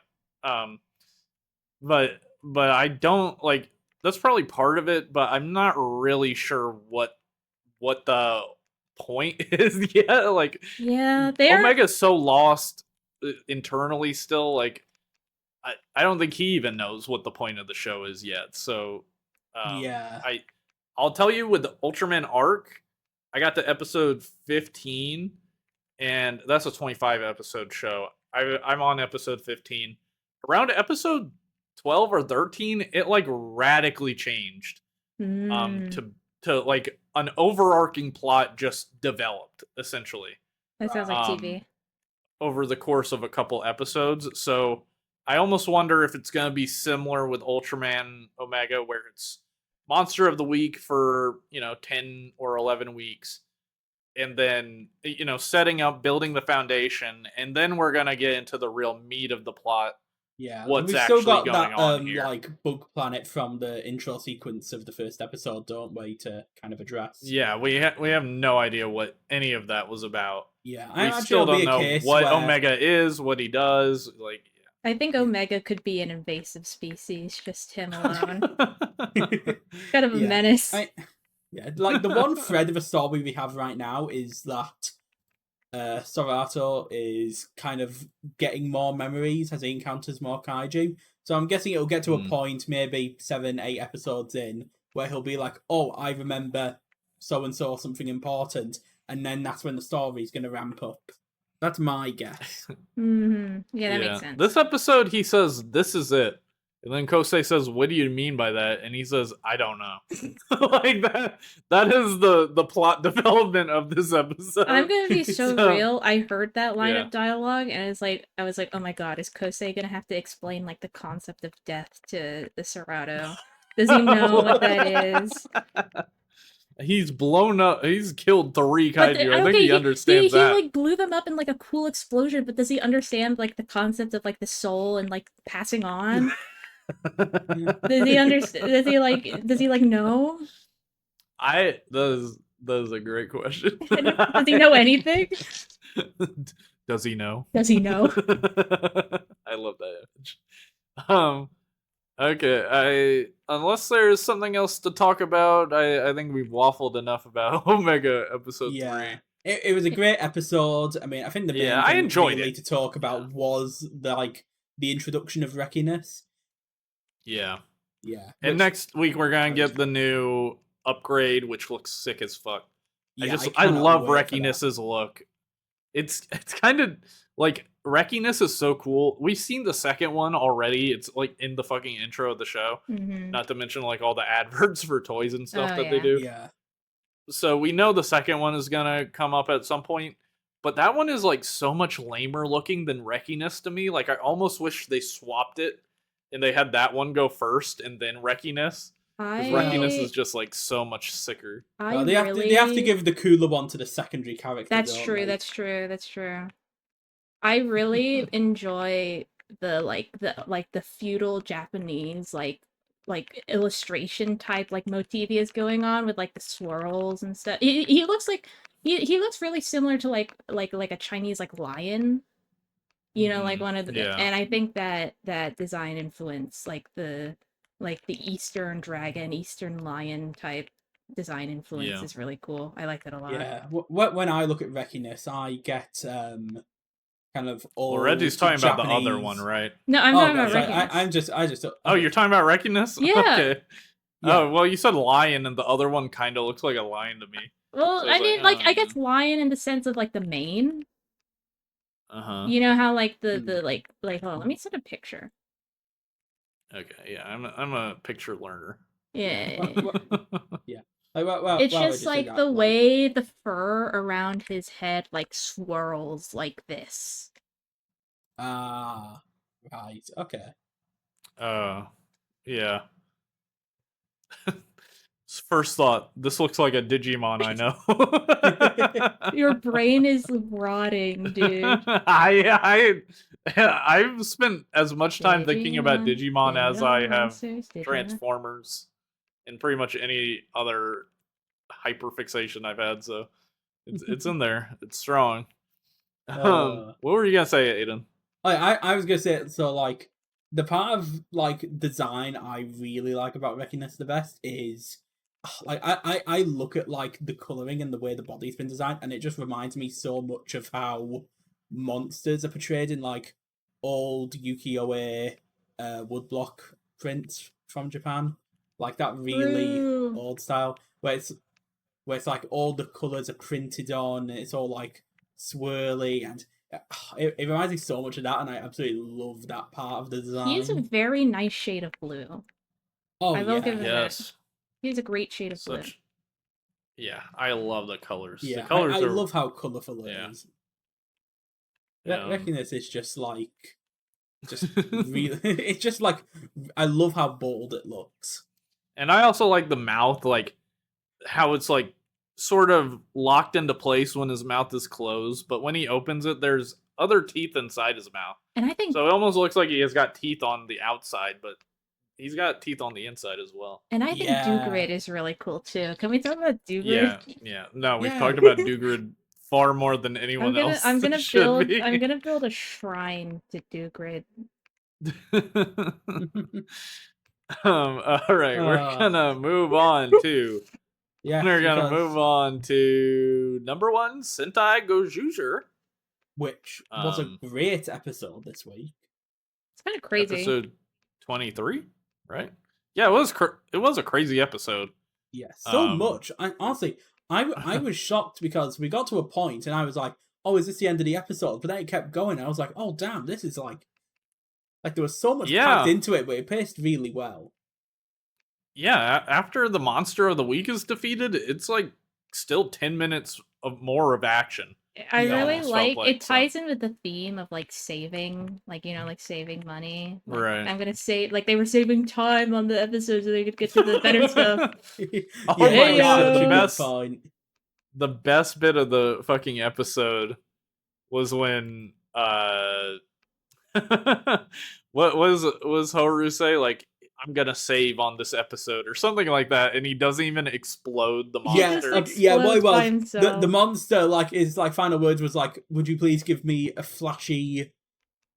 But I don't like. That's probably part of it, but I'm not really sure what the point is yet. Like, Omega's so lost internally still. Like, I don't think he even knows what the point of the show is yet. So, I'll tell you with the Ultraman arc, I got to episode 15, and that's a 25 episode show. I'm on episode 15. Around episode 12 or 13, it like radically changed. To like an overarching plot just developed essentially. That sounds like TV. Over the course of a couple episodes. So I almost wonder if it's gonna be similar with Ultraman Omega, where it's monster of the week for 10 or 11 weeks, and then setting up, building the foundation, and then we're gonna get into the real meat of the plot. Yeah, what's we've actually still got going that on here. like bug planet from the intro sequence of the first episode, don't we, to kind of address? Yeah, we have no idea what any of that was about. Yeah, we still don't know what Omega is, what he does. Like, I think Omega could be an invasive species, just him alone. Kind of a menace. Like the one thread of a story we have right now is that Sorato is kind of getting more memories as he encounters more kaiju. So I'm guessing it'll get to a point, maybe 7-8 episodes in, where he'll be like, "Oh, I remember so and so, something important," and then that's when the story's going to ramp up. That's my guess. Yeah, that makes sense. This episode, he says, "This is it," and then Kosei says, "What do you mean by that?" And he says, "I don't know." Like that. That is the plot development of this episode. I'm gonna be so real. I heard that line of dialogue, and I was like, "Oh my god, is Kosei gonna have to explain like the concept of death to the Sorato? Does he know what that is?" He's blown up. He's killed 3 kaiju. I think he understands that. He like blew them up in like a cool explosion, but does he understand like the concept of like the soul and like passing on? Does he understand? Does he like know? That is a great question. Does he know anything? Does he know? Does he know? I love that image. Okay, unless there's something else to talk about, I think we've waffled enough about Omega episode 3. It was a great episode. I mean, I think the main thing I enjoyed really to talk about was the introduction of Reckiness. Yeah. Which, And next week we're gonna get the new upgrade, which looks sick as fuck. I love Reckiness's look. It's kind of like Reckiness is so cool. We've seen the second one already. It's like in the fucking intro of the show. Not to mention like all the adverts for toys and stuff they do. Yeah. So we know the second one is gonna come up at some point, but that one is like so much lamer looking than Reckiness to me. Like I almost wish they swapped it and they had that one go first and then Reckiness. Because Reckiness is just like so much sicker. They have to give the cooler one to the secondary character. That's true. I really enjoy the feudal Japanese like illustration type like motif he is going on with like the swirls and stuff. He looks like he looks really similar to like a Chinese like lion. Like one of the and I think that design influence like the Eastern dragon, Eastern lion type design influence is really cool. I like that a lot. Yeah. When I look at Reckiness, I get kind of old. Well, Reggie's talking Japanese... about the other one, right? No, I'm talking about Reckiness. I just. Oh, you're talking about Reckiness? Yeah. Okay. Yeah. Oh, well, you said lion, and the other one kind of looks like a lion to me. Well, so I mean, I guess lion in the sense of like the mane. You know how like the hold on, let me send a picture. Okay, yeah, I'm a picture learner. Yeah. Yeah. It's just like the way the fur around his head like swirls like this. Ah, right. Okay. Yeah. First thought, this looks like a Digimon I know. Your brain is rotting, dude. I've spent as much time thinking about Digimon as I have Transformers and pretty much any other hyperfixation I've had, so it's in there. It's strong. What were you gonna say, Aiden? I was gonna say, so like the part of like design I really like about Reckiness the best is like I look at like the colouring and the way the body's been designed, and it just reminds me so much of how monsters are portrayed in like old ukiyo-e woodblock prints from Japan, like that really old style where it's like all the colours are printed on, and it's all like swirly, and it reminds me so much of that, and I absolutely love that part of the design. He's a very nice shade of blue. Oh, I will give him yes. that. He's a great shade of blue. Yeah, I love the colors. Yeah, the colors I love how colourful it is. Reckiness is just like, really, it's just like, I love how bold it looks. And I also like the mouth, like how it's like sort of locked into place when his mouth is closed, but when he opens it, there's other teeth inside his mouth. And I think so it almost looks like he has got teeth on the outside, but he's got teeth on the inside as well. And I think Dugrid is really cool too. Can we talk about Dugrid? Yeah. No, we've talked about Dugrid far more than anyone else. I'm gonna build a shrine to Dugrid. All right, we're gonna move on to. We're gonna move on to #1 Sentai Gozyuger, which was a great episode this week. It's kind of crazy. Episode 23, right? Yeah, it was a crazy episode. Yeah, so much. Honestly, I was shocked because we got to a point and I was like, "Oh, is this the end of the episode?" But then it kept going. I was like, "Oh, damn! This is like there was so much packed into it, but it paced really well." Yeah, after the monster of the week is defeated, it's like still 10 minutes more of action. I really like it. Ties in with the theme of like saving, like saving money. Like, right. I'm gonna save, like they were saving time on the episode so they could get to the better stuff. Oh my god, the best bit of the fucking episode was when what was Haru say, like, I'm gonna save on this episode or something like that, and he doesn't even explode the monster. The monster is final words was like, "Would you please give me a flashy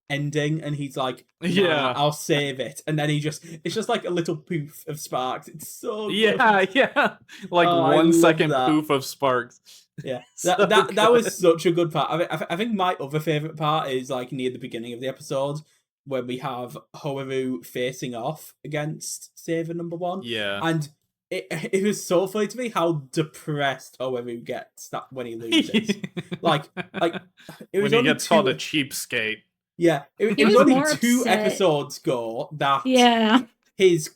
ending?" And he's like, "Yeah, I'll save it." And then it's just like a little poof of sparks. It's so good. Like 1 second poof of sparks. Yeah, that was such a good part. I think my other favorite part is like near the beginning of the episode, when we have Haru facing off against Saver #1. Yeah. And it was so funny to me how depressed Haru gets that when he loses. like it was when he gets called a cheapskate. Yeah. It was only 2 episodes ago that his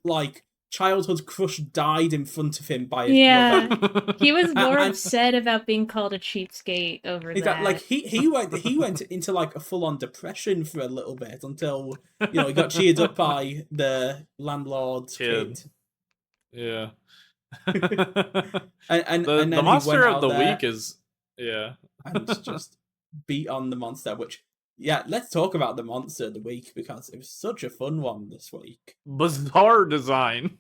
like childhood crush died in front of him by his mother. He was more upset about being called a cheapskate over that. Like he went into like a full on depression for a little bit until he got cheered up by the landlord's kid. Yeah. and the then monster of the week is and just beat on the monster, which let's talk about the monster of the week because it was such a fun one this week. Bizarre design.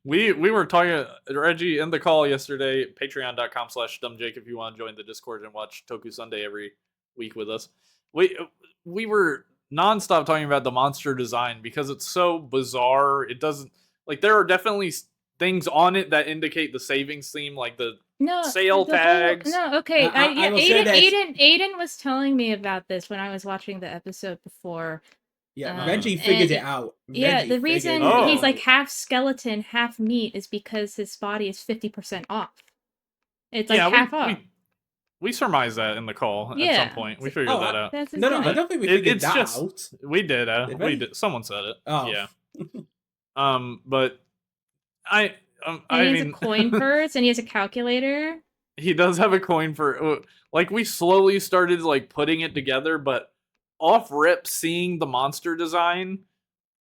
We were talking, Reggie, in the call yesterday, patreon.com/dumbjake if you want to join the Discord and watch Toku Sunday every week with us. We were nonstop talking about the monster design because it's so bizarre. It doesn't, like, there are definitely things on it that indicate the savings theme, like the sale tags. Okay. Aiden was telling me about this when I was watching the episode before. Yeah, Reggie figured it out. The reason he's like half skeleton, half meat is because his body is 50% off. It's like half off. We surmised that in the call at some point. We figured that out. No, I don't think we figured that out. We did. We did. Someone said it. Oh. Yeah. But I mean, he has a coin purse and he has a calculator. He does have a coin for, like, we slowly started like putting it together, but off rip, seeing the monster design,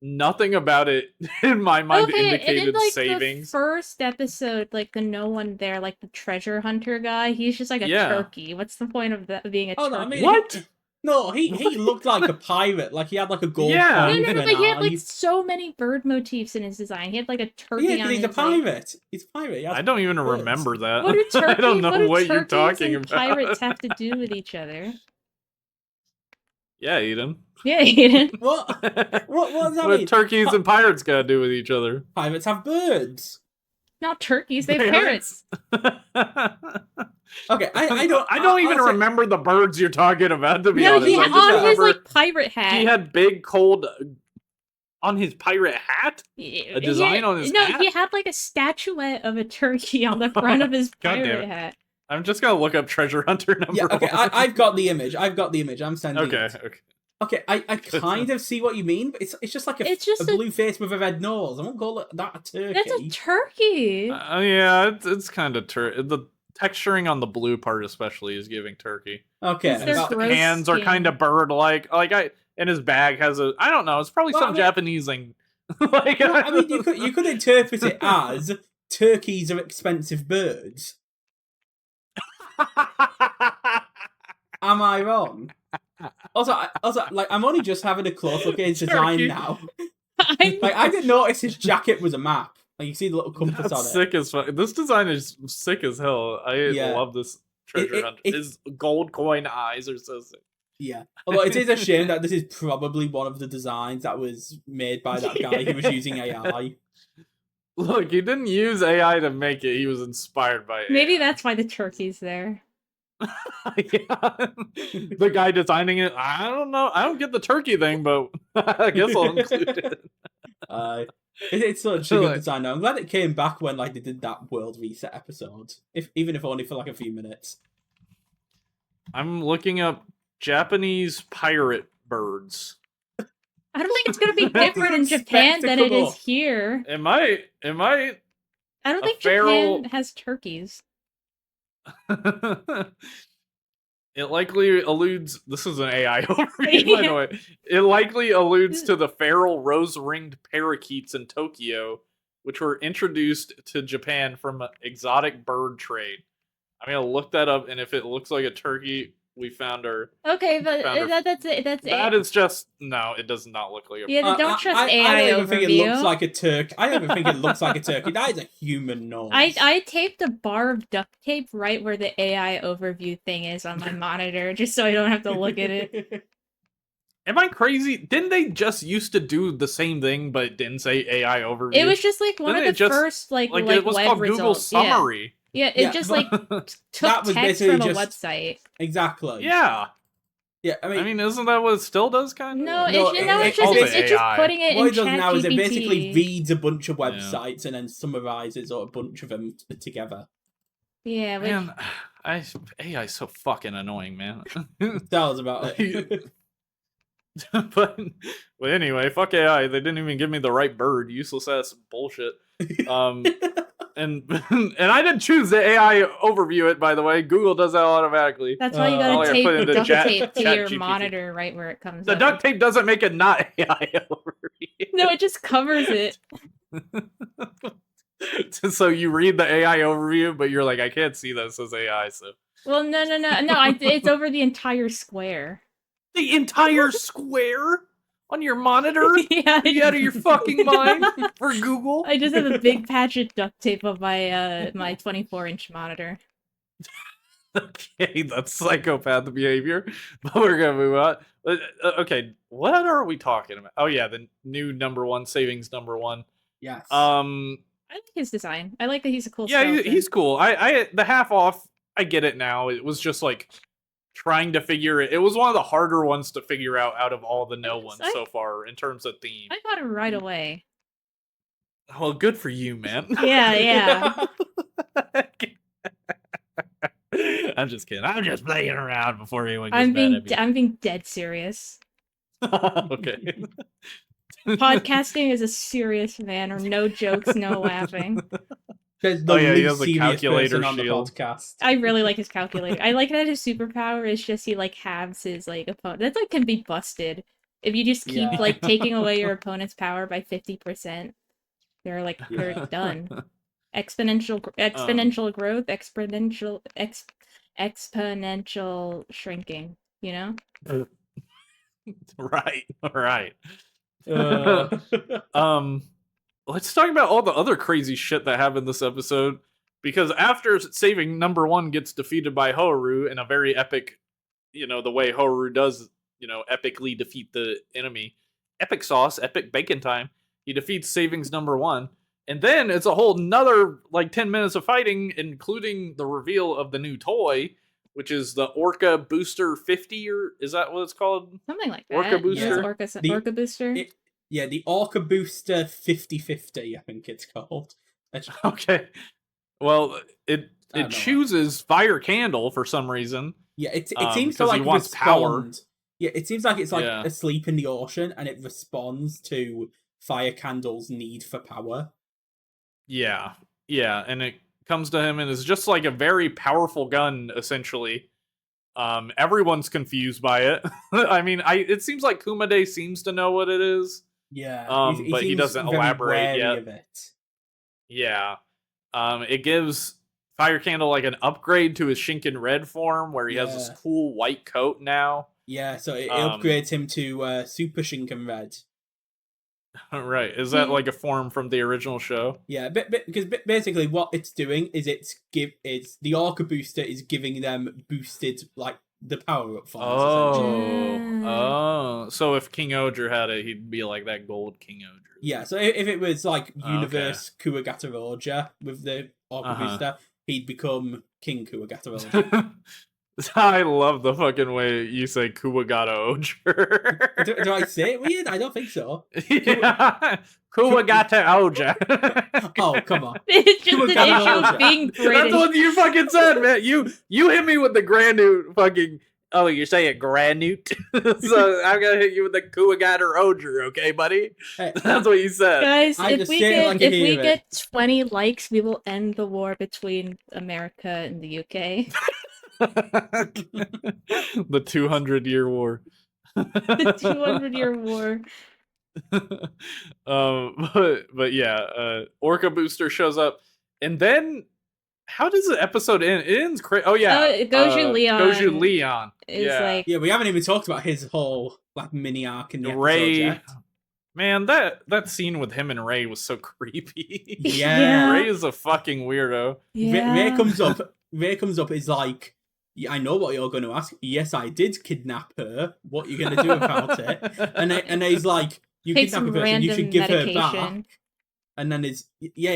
nothing about it in my mind indicated savings. The first episode, like the No.1 there, like the treasure hunter guy, he's just like a turkey. What's the point of that being a turkey? No, I mean, what? No, he looked like a pirate. Like he had like a gold. No, but he had like so many bird motifs in his design. He had like a turkey on his. He's a pirate. He's a pirate. I don't even remember that. What do turkeys, I don't know what you're talking about. Pirates have to do with each other. Yeah, Eden. What does that mean? What turkeys and pirates gotta do with each other? Pirates have birds. Not turkeys, they have parrots. Okay, I don't even remember the birds you're talking about, to be honest. He had on his like pirate hat. He had big cold on his pirate hat? A design on his hat? No, he had like a statuette of a turkey on the front of his pirate hat. I'm just gonna look up Treasure Hunter #1. Okay, I've got the image. I'm sending it. Okay, I kind of see what you mean, but it's just like a blue face with a red nose. I won't call it that a turkey. That's a turkey. Yeah, it's kind of the texturing on the blue part especially is giving turkey. Okay. And his hands are kind of bird-like. And his bag has I don't know, it's probably some Japanese thing. Like, well, I mean, you could interpret it as turkeys are expensive birds. Am I wrong? Also, like, I'm only just having a close look at his design now. Like, I didn't notice his jacket was a map. Like, you see the little compass That's on it. Sick as fuck. This design is sick as hell. I love this treasure hunt. His gold coin eyes are so sick. Yeah. Although it is a shame that this is probably one of the designs that was made by that guy who was using AI. Look, he didn't use AI to make it. He was inspired by it. Maybe that's why the turkey's there. Yeah. The guy designing it, I don't know. I don't get the turkey thing, but I guess I'll include it. It's such a good design. I'm glad it came back when like they did that World Reset episode, even if only for like a few minutes. I'm looking up Japanese pirate birds. I don't think it's going to be different in Japan than it is here. It might. I don't think Japan has turkeys. It likely alludes. This is an AI overview, by the way. It likely alludes to the feral rose-ringed parakeets in Tokyo, which were introduced to Japan from exotic bird trade. I'm gonna look that up, and if it looks like a turkey, we found her. Okay, but that's it. That is just no. It does not look like a. Yeah, don't trust AI I don't even overview. think it looks like a turkey. I don't even think it looks like a turkey. That is a human nose. I taped a bar of duct tape right where the AI overview thing is on my monitor, just so I don't have to look at it. Am I crazy? Didn't they just used to do the same thing, but it didn't say AI overview? It was just like one of the first like it was web called results. Google Summary. Yeah, it just like took text from a website. Exactly. Yeah. Yeah, I mean, isn't that what it still does, kind of? No, it's just putting it what in it does now is it basically ChatGPT. reads a bunch of websites and then summarizes a bunch of them together. Yeah, man, AI is so fucking annoying, man. Tell us about it. but anyway, fuck AI. They didn't even give me the right bird. Useless ass bullshit. And I didn't choose the AI overview it, by the way. Google does that automatically. That's why you gotta tape the duct tape to your monitor right where it comes The duct tape doesn't make it not AI overview. No, it just covers it. So you read the AI overview, but you're like, I can't see this as AI, so... Well, no, it's over the entire square. The entire square? On your monitor? Yeah. Are you out of your fucking mind for Google? I just have a big patch of duct tape on my my 24-inch monitor. Okay, that's psychopath behavior. But we're gonna move on. Okay, what are we talking about? Oh yeah, the new #1 savings #1. Yes. I like his design. I like that he's a cool. Yeah, he's cool. I the half off. I get it now. It was just like trying to figure it. It was one of the harder ones to figure out of all the ones so far in terms of theme. I got it right away. Well, good for you, man. Yeah. I'm just kidding. I'm just playing around before anyone gets mad at me. I'm being dead serious. Okay. Podcasting is a serious manner. No jokes, no laughing. There's the he has a serious calculator person on the shield. podcast. I really like his calculator. I like that his superpower is just he like halves his like opponent. That's like can be busted if you just keep like taking away your opponent's power by 50%. They're like they're done. Exponential growth, exponential shrinking. You know. Right. Let's talk about all the other crazy shit that happened this episode. Because after saving #1 gets defeated by Horu in a very epic, the way Horu does, epically defeat the enemy. Epic sauce, epic bacon time. He defeats savings #1. And then it's a whole nother, 10 minutes of fighting, including the reveal of the new toy, which is the Orca Booster 50, or is that what it's called? Something like that. Orca Booster? Yeah. Orca Booster? The Orca Booster 50/50, I think it's called. Okay. Well, it chooses Fire Candle for some reason. Yeah, it seems to wants power. Yeah, it seems like it's asleep in the ocean and it responds to Fire Candle's need for power. Yeah, and it comes to him and is just like a very powerful gun, essentially. Everyone's confused by it. I mean, it seems like Kumade seems to know what it is. Yeah, but he doesn't elaborate yet. Of it. Yeah. It gives Fire Candle like an upgrade to his Shenkinred form, where he has this cool white coat now. Yeah, so it upgrades him to Super Shenkinred. Right. Is that like a form from the original show? Yeah, because basically what it's doing is it's the Orca booster is giving them boosted like the power up forms. Oh. So if King Odger had it, he'd be like that gold King Odger. Yeah, so if it was like Universe Kuwagata Roger with the Orca booster, he'd become King Kuwagata Roger. I love the fucking way you say Kuwagata Oger. do I say it weird? I don't think so. Yeah. Kuwagata Oger. Oh, come on. It's just an issue of being British. That's what you fucking said, man. You hit me with the granute fucking... Oh, you're saying granute? So I'm gonna hit you with the Kuwagata Oger, okay, buddy? Hey, that's what you said. Guys, if we get 20 likes, we will end the war between America and the UK. The 200-year war. The 200-year war. But yeah, Orca Booster shows up, and then how does the episode end? It ends crazy. Oh yeah, Gozyuleon is like... Yeah, we haven't even talked about his whole like mini arc in the Ray. Yet. Man, that scene with him and Ray was so creepy. Yeah. Ray is a fucking weirdo. Yeah. Ray comes up is like, yeah, I know what you're going to ask. Yes, I did kidnap her. What are you going to do about it? And he's like, you kidnap a person, you should give her back. And then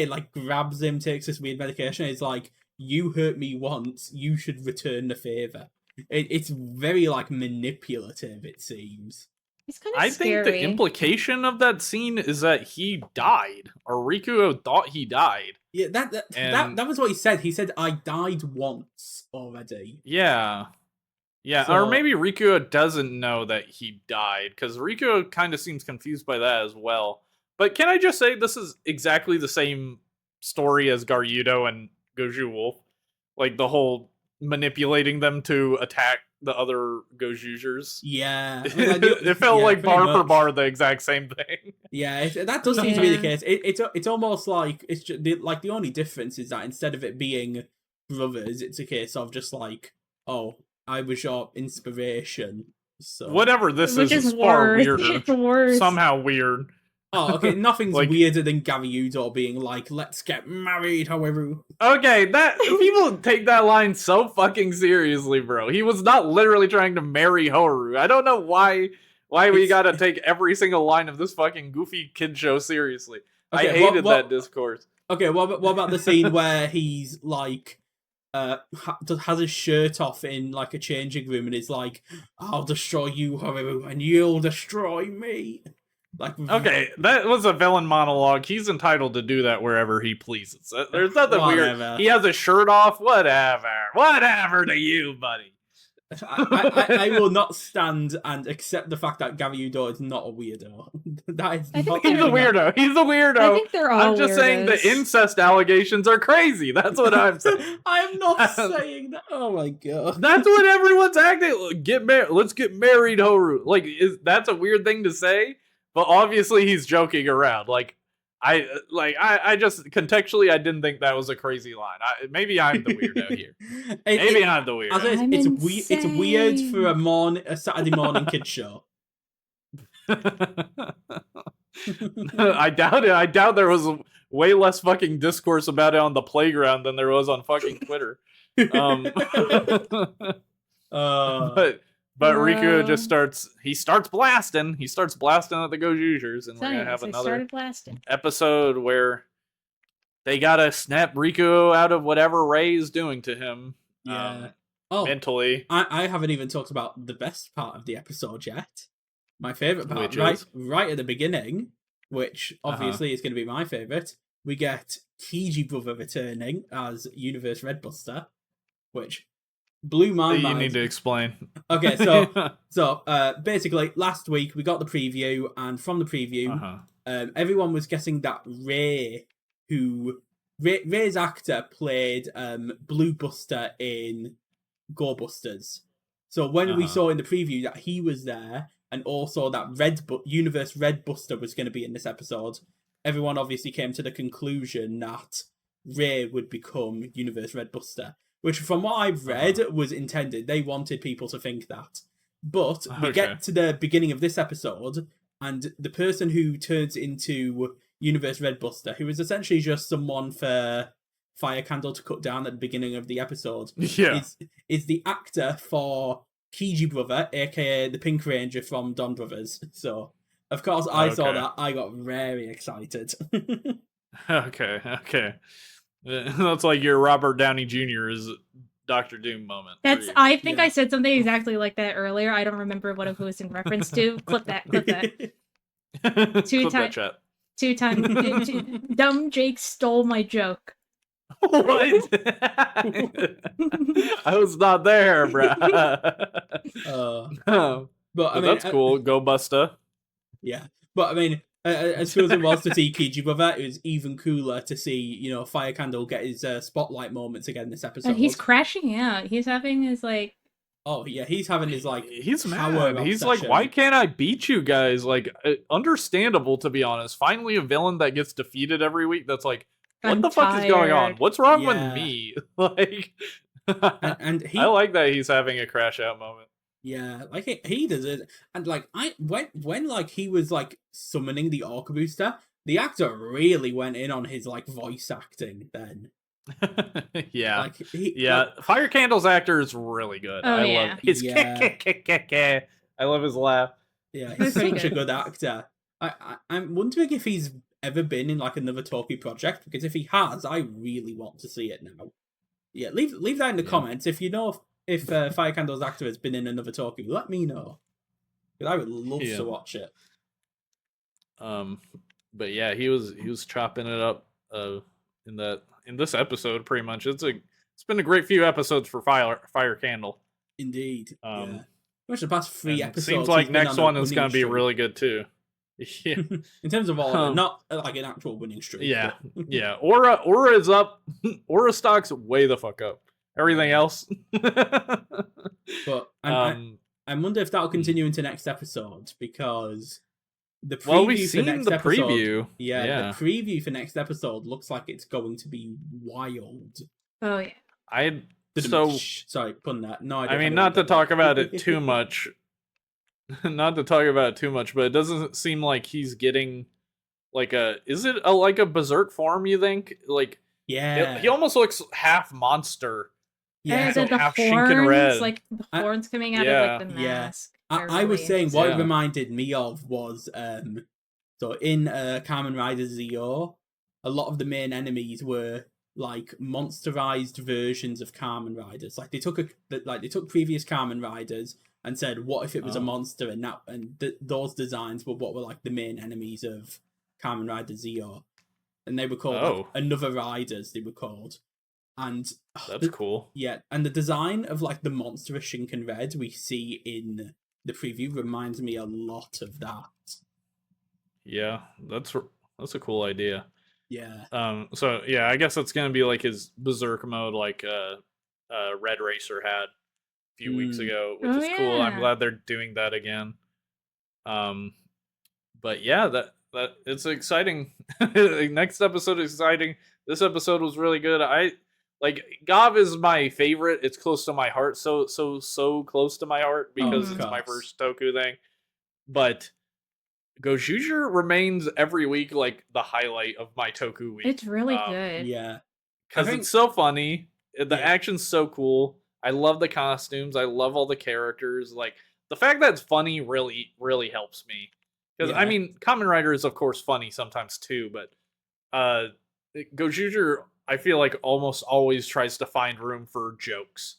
like grabs him, takes this weird medication. It's like, you hurt me once, you should return the favor. It's very like manipulative, it seems. It's kind of scary. I think the implication of that scene is that he died, or Rikuo thought he died. Yeah, that was what he said. He said, I died once already. Yeah. Or maybe Rikuo doesn't know that he died, because Rikuo kind of seems confused by that as well. But can I just say, this is exactly the same story as Garyudo and gozyuwolf. Like, the whole manipulating them to attack the other gozyugers. Yeah. It felt like bar for bar the exact same thing. Yeah, that does seem to be the case. It's almost like, it's just, the only difference is that instead of it being brothers, it's a case of just like, oh, I was your inspiration. So whatever this is far weirder. It's worse. Somehow weird. Oh, okay, nothing's like, weirder than garyudo being like, let's get married, however. Okay, that people take that line so fucking seriously, bro. He was not literally trying to marry Horu. I don't know why we gotta take every single line of this fucking goofy kid show seriously. Okay, I hated that discourse. Okay, what about the scene where he's like, has his shirt off in like a changing room and is like, I'll destroy you, Horu, and you'll destroy me. Like, okay, that was a villain monologue. He's entitled to do that wherever he pleases. There's nothing weird. He has a shirt off. Whatever to you, buddy. I will not stand and accept the fact that Garyudo is not a weirdo. That is he's a weirdo. He's a weirdo. I think they're all I'm just weirdos. saying the incest allegations are crazy. That's what I'm saying. I'm not saying that. Oh my god. That's what everyone's acting. Get married. Let's get married, Horu. Like, that's a weird thing to say? But obviously he's joking around. I just contextually I didn't think that was a crazy line. Maybe I'm the weirdo here. Maybe I'm the weirdo. It's weird for a Saturday morning kids show. I doubt it. I doubt there was way less fucking discourse about it on the playground than there was on fucking Twitter. But Riku just starts blasting. He starts blasting at the gozyugers, and we're gonna have another episode where they gotta snap Riku out of whatever Ray is doing to him. Yeah. Mentally. I haven't even talked about the best part of the episode yet. My favorite part, right at the beginning, which obviously is going to be my favorite. We get Kiji Brother returning as Universe Redbuster, which blew my mind. You need to explain. Okay, so basically, last week we got the preview, and from the preview, everyone was guessing that Ray's actor played Blue Buster in Go Busters. So when we saw in the preview that he was there, and also that Universe Red Buster was going to be in this episode, everyone obviously came to the conclusion that Ray would become Universe Red Buster, which from what I've read was intended. They wanted people to think that. But we get to the beginning of this episode, and the person who turns into Universe Red Buster, who is essentially just someone for Fire Candle to cut down at the beginning of the episode, is the actor for Kiji Brother, aka the Pink Ranger from Don Brothers. So, of course, I saw that. I got very excited. Okay. That's like your Robert Downey Jr. is Doctor Doom moment. I think I said something exactly like that earlier. I don't remember what it was in reference to. Clip that. Clip that chat. 2 times. Dumb Jake stole my joke. What? I was not there, bro. But that's cool. Go Busta. Yeah, but I mean, as cool as it was to see Kiji Brother, it was even cooler to see, Fire Candle get his spotlight moments again this episode. And he's crashing out. He's having his Oh yeah, he's having his He's mad. He's like, why can't I beat you guys? Like, understandable to be honest. Finally, a villain that gets defeated every week. That's like, what the fuck is going on? What's wrong with me? Like, and he, I like that he's having a crash out moment. Yeah, he does it, and when he was summoning the Orca Booster, the actor really went in on his voice acting then. Yeah, Fire Candle's actor is really good. Love his I love his laugh. Yeah, he's such a good actor. I'm wondering if he's ever been in another Toku project, because if he has, I really want to see it now. Yeah, leave that in the comments if you know if Fire Candle's actor has been in another Toku. Let me know, because I would love to watch it. But yeah, he was chopping it up in this episode pretty much. It's been a great few episodes for Fire Candle. Indeed. Which the past 3 episodes seems like next one is going to be really good too. Yeah. In terms of all, not an actual winning streak. Yeah, yeah. Aura is up. Aura stock's way the fuck up. Everything else. But I wonder if that'll continue into next episode, because the preview we've seen the preview. The preview for next episode looks like it's going to be wild. Oh yeah. Sorry, pun that. No, I mean, not to talk about it too much. Not to talk about it too much, but it doesn't seem like he's getting is it a berserk form, you think? He almost looks half monster. Yeah, so the half horns, shenkinred. The horns coming out of the mask. I was saying what it reminded me of was so in Kamen Rider Zio, a lot of the main enemies were monsterized versions of Kamen Riders. They took previous Kamen Riders and said, what if it was a monster, and those designs were what were the main enemies of Kamen Rider Zio, and they were called Another Riders. They were called, and that's cool. Yeah, and the design of the monstrous Shenkinred we see in the preview reminds me a lot of that. Yeah, that's a cool idea. Yeah. So yeah, I guess that's gonna be his berserk mode, Red Racer had a few weeks ago, which is cool. I'm glad they're doing that again. But yeah, that it's exciting. Next episode is exciting. This episode was really good. Gavv is my favorite. It's close to my heart. So close to my heart because it's my first Toku thing. But Gozyuger remains every week the highlight of my Toku week. It's really good. Yeah. Because it's so funny. The action's so cool. I love the costumes. I love all the characters. The fact that it's funny really, really helps me. Because, I mean, Kamen Rider is, of course, funny sometimes, too. But Gozyuger, I feel almost always tries to find room for jokes.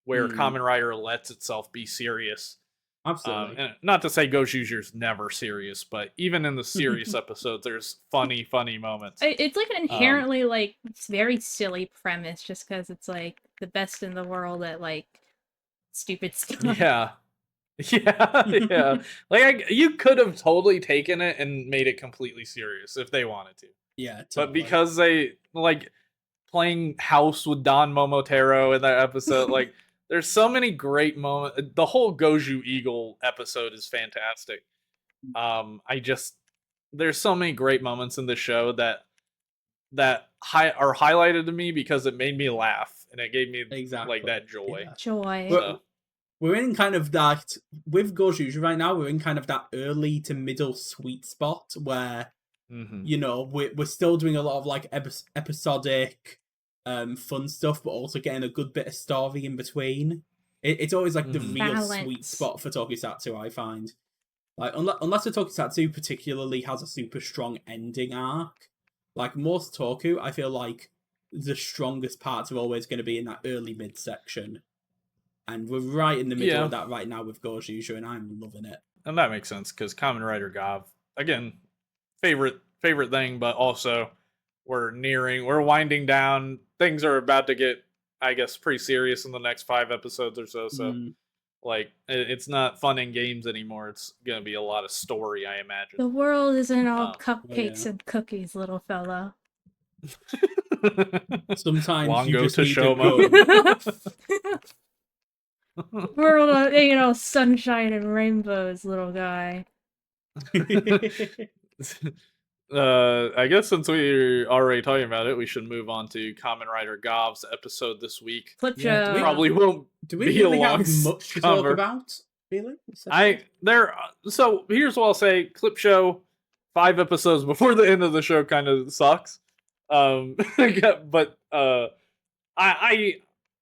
Where Kamen Rider lets itself be serious. Absolutely. Not to say Gozyuger's never serious, but even in the serious episodes, there's funny moments. It's an inherently it's very silly premise, just because it's the best in the world at stupid stuff. Yeah. You could have totally taken it and made it completely serious if they wanted to. Yeah, totally. But because they playing house with Don Momotaro in that episode, there's so many great moments. The whole Gozyueagle episode is fantastic. There's so many great moments in the show that are highlighted to me because it made me laugh and it gave me like that joy. Yeah. Joy. We're in kind of that with Gozyuger right now. We're in kind of that early to middle sweet spot where you know we're still doing a lot of like episodic fun stuff, but also getting a good bit of story in between. It's always like the real sweet spot for tokusatsu, I find. Like unless a tokusatsu particularly has a super strong ending arc, like most toku, I feel like the strongest parts are always going to be in that early mid section, and we're right in the middle of that right now with Gozyuger, and I'm loving it. And that makes sense because Kamen Rider Gavv, again, favorite thing, but also we're winding down. Things are about to get, I guess, pretty serious in the next 5 episodes or so. So, like, it's not fun and games anymore. It's gonna be a lot of story, I imagine. The world isn't all cupcakes and cookies, little fella. Sometimes Lango you just to need show World ain't all sunshine and rainbows, little guy. I guess since we're already talking about it, we should move on to Kamen Rider Gavv's episode this week. Clip show. Probably won't do we be really a long have much to talk about? Really? So here's what I'll say. Clip show, 5 episodes before the end of the show kind of sucks. But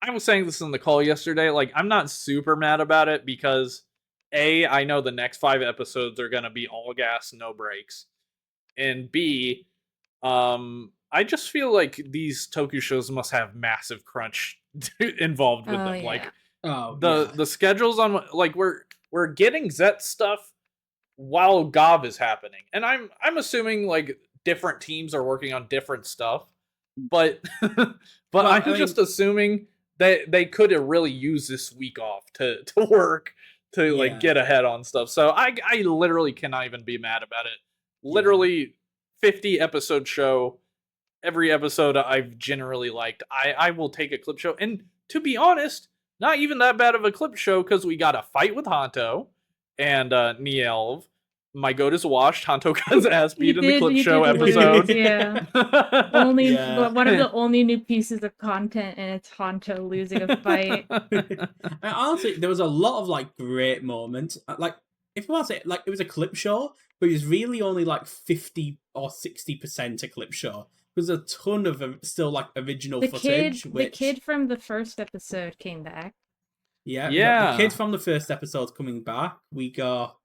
I was saying this in the call yesterday. Like, I'm not super mad about it because I know the next 5 episodes are gonna be all gas, no brakes, and B, I just feel like these Toku shows must have massive crunch involved with them. Yeah. Like, the schedules on, like, we're getting Zeztz stuff while Gavv is happening, and I'm assuming like different teams are working on different stuff, but I'm just assuming that they could have really used this week off to work to like get ahead on stuff. So I literally cannot even be mad about it. Literally 50 episode show. Every episode I've generally liked. I will take a clip show, and to be honest, not even that bad of a clip show because we got a fight with Hanto and nyelv. My goat is washed. Hanto got his ass beat in the clip show episode. One of the only new pieces of content, and it's Hanto losing a fight. Honestly, there was a lot of like great moments. Like, if you want to say, like, it was a clip show, but it was really only like 50 or 60% a clip show. There's a ton of still like original footage. The kid from the first episode came back. Yeah. The kid from the first episode coming back. We got.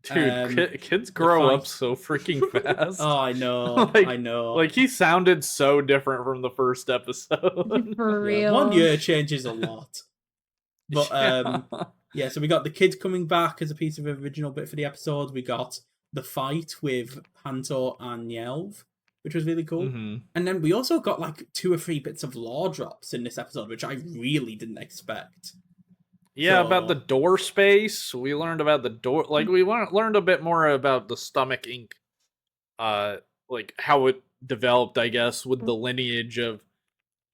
Dude, kids grow up so freaking fast. Oh, I know. I know. Like, he sounded so different from the first episode. For real. 1 year changes a lot. But, so we got the kid coming back as a piece of original bit for the episode. We got the fight with Hanto and nyelv, which was really cool. And then we also got like 2 or 3 bits of lore drops in this episode, which I really didn't expect. Yeah, about the door space. We learned about the door. Like, we learned a bit more about the stomach ink. Like, how it developed, I guess, with the lineage of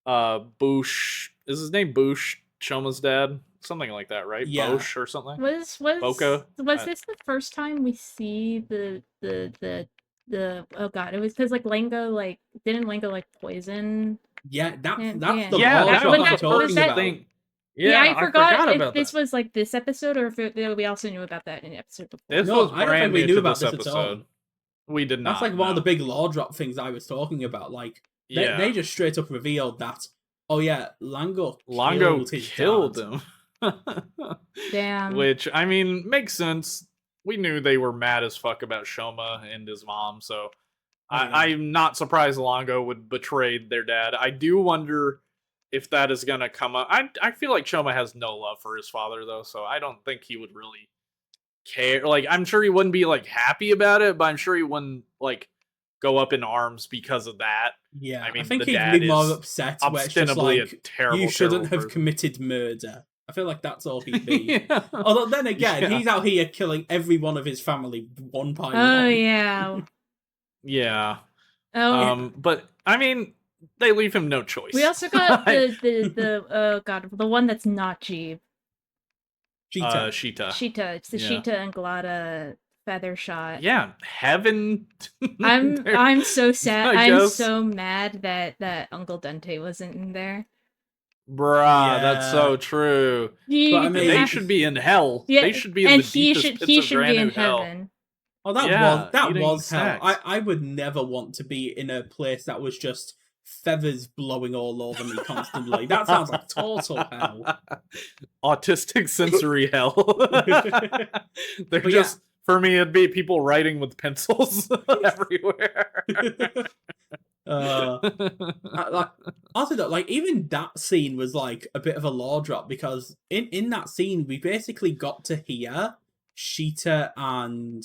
Boosh. Is his name Boosh, Choma's dad? Something like that, right? Yeah. Bosch or something? Was this the first time we see the oh god, it was because like Lango, like, didn't Lango like poison? Yeah, that's the lore drop I'm talking about. Yeah, I forgot if this was like this episode or if we also knew about that in the episode before. This was brand new to this episode. We did not. That's like one of the big lore drop things I was talking about. Like, they just straight up revealed that, oh yeah, Lango killed him. Damn. Which, I mean, makes sense. We knew they were mad as fuck about Shoma and his mom, so I'm not surprised Lango would betray their dad. I do wonder if that is gonna come up. I feel like Shoma has no love for his father, though, so I don't think he would really care. Like, I'm sure he wouldn't be like happy about it, but I'm sure he wouldn't like go up in arms because of that. Yeah, I mean, I think the he'd dad be more upset where it's just like, a terrible, you shouldn't have person. committed murder. I feel like that's all he'd be. Although then again, he's out here killing every one of his family one by one. Oh yeah. Yeah. Oh. But I mean, they leave him no choice. We also got the one that's not Jeeb. Sheeta. It's the Sheeta and Glada feather shot. Yeah, heaven. I'm so sad. I'm so mad that Uncle Dente wasn't in there. Bruh, that's so true. They should be in hell. Yeah, they should be in the deepest pits of granite hell. Heaven. Oh, that was hell. I would never want to be in a place that was just feathers blowing all over me constantly. That sounds like total hell. Autistic sensory hell. For me, it'd be people writing with pencils everywhere. Also, like, even that scene was like a bit of a lore drop, because in that scene we basically got to hear Sheeta and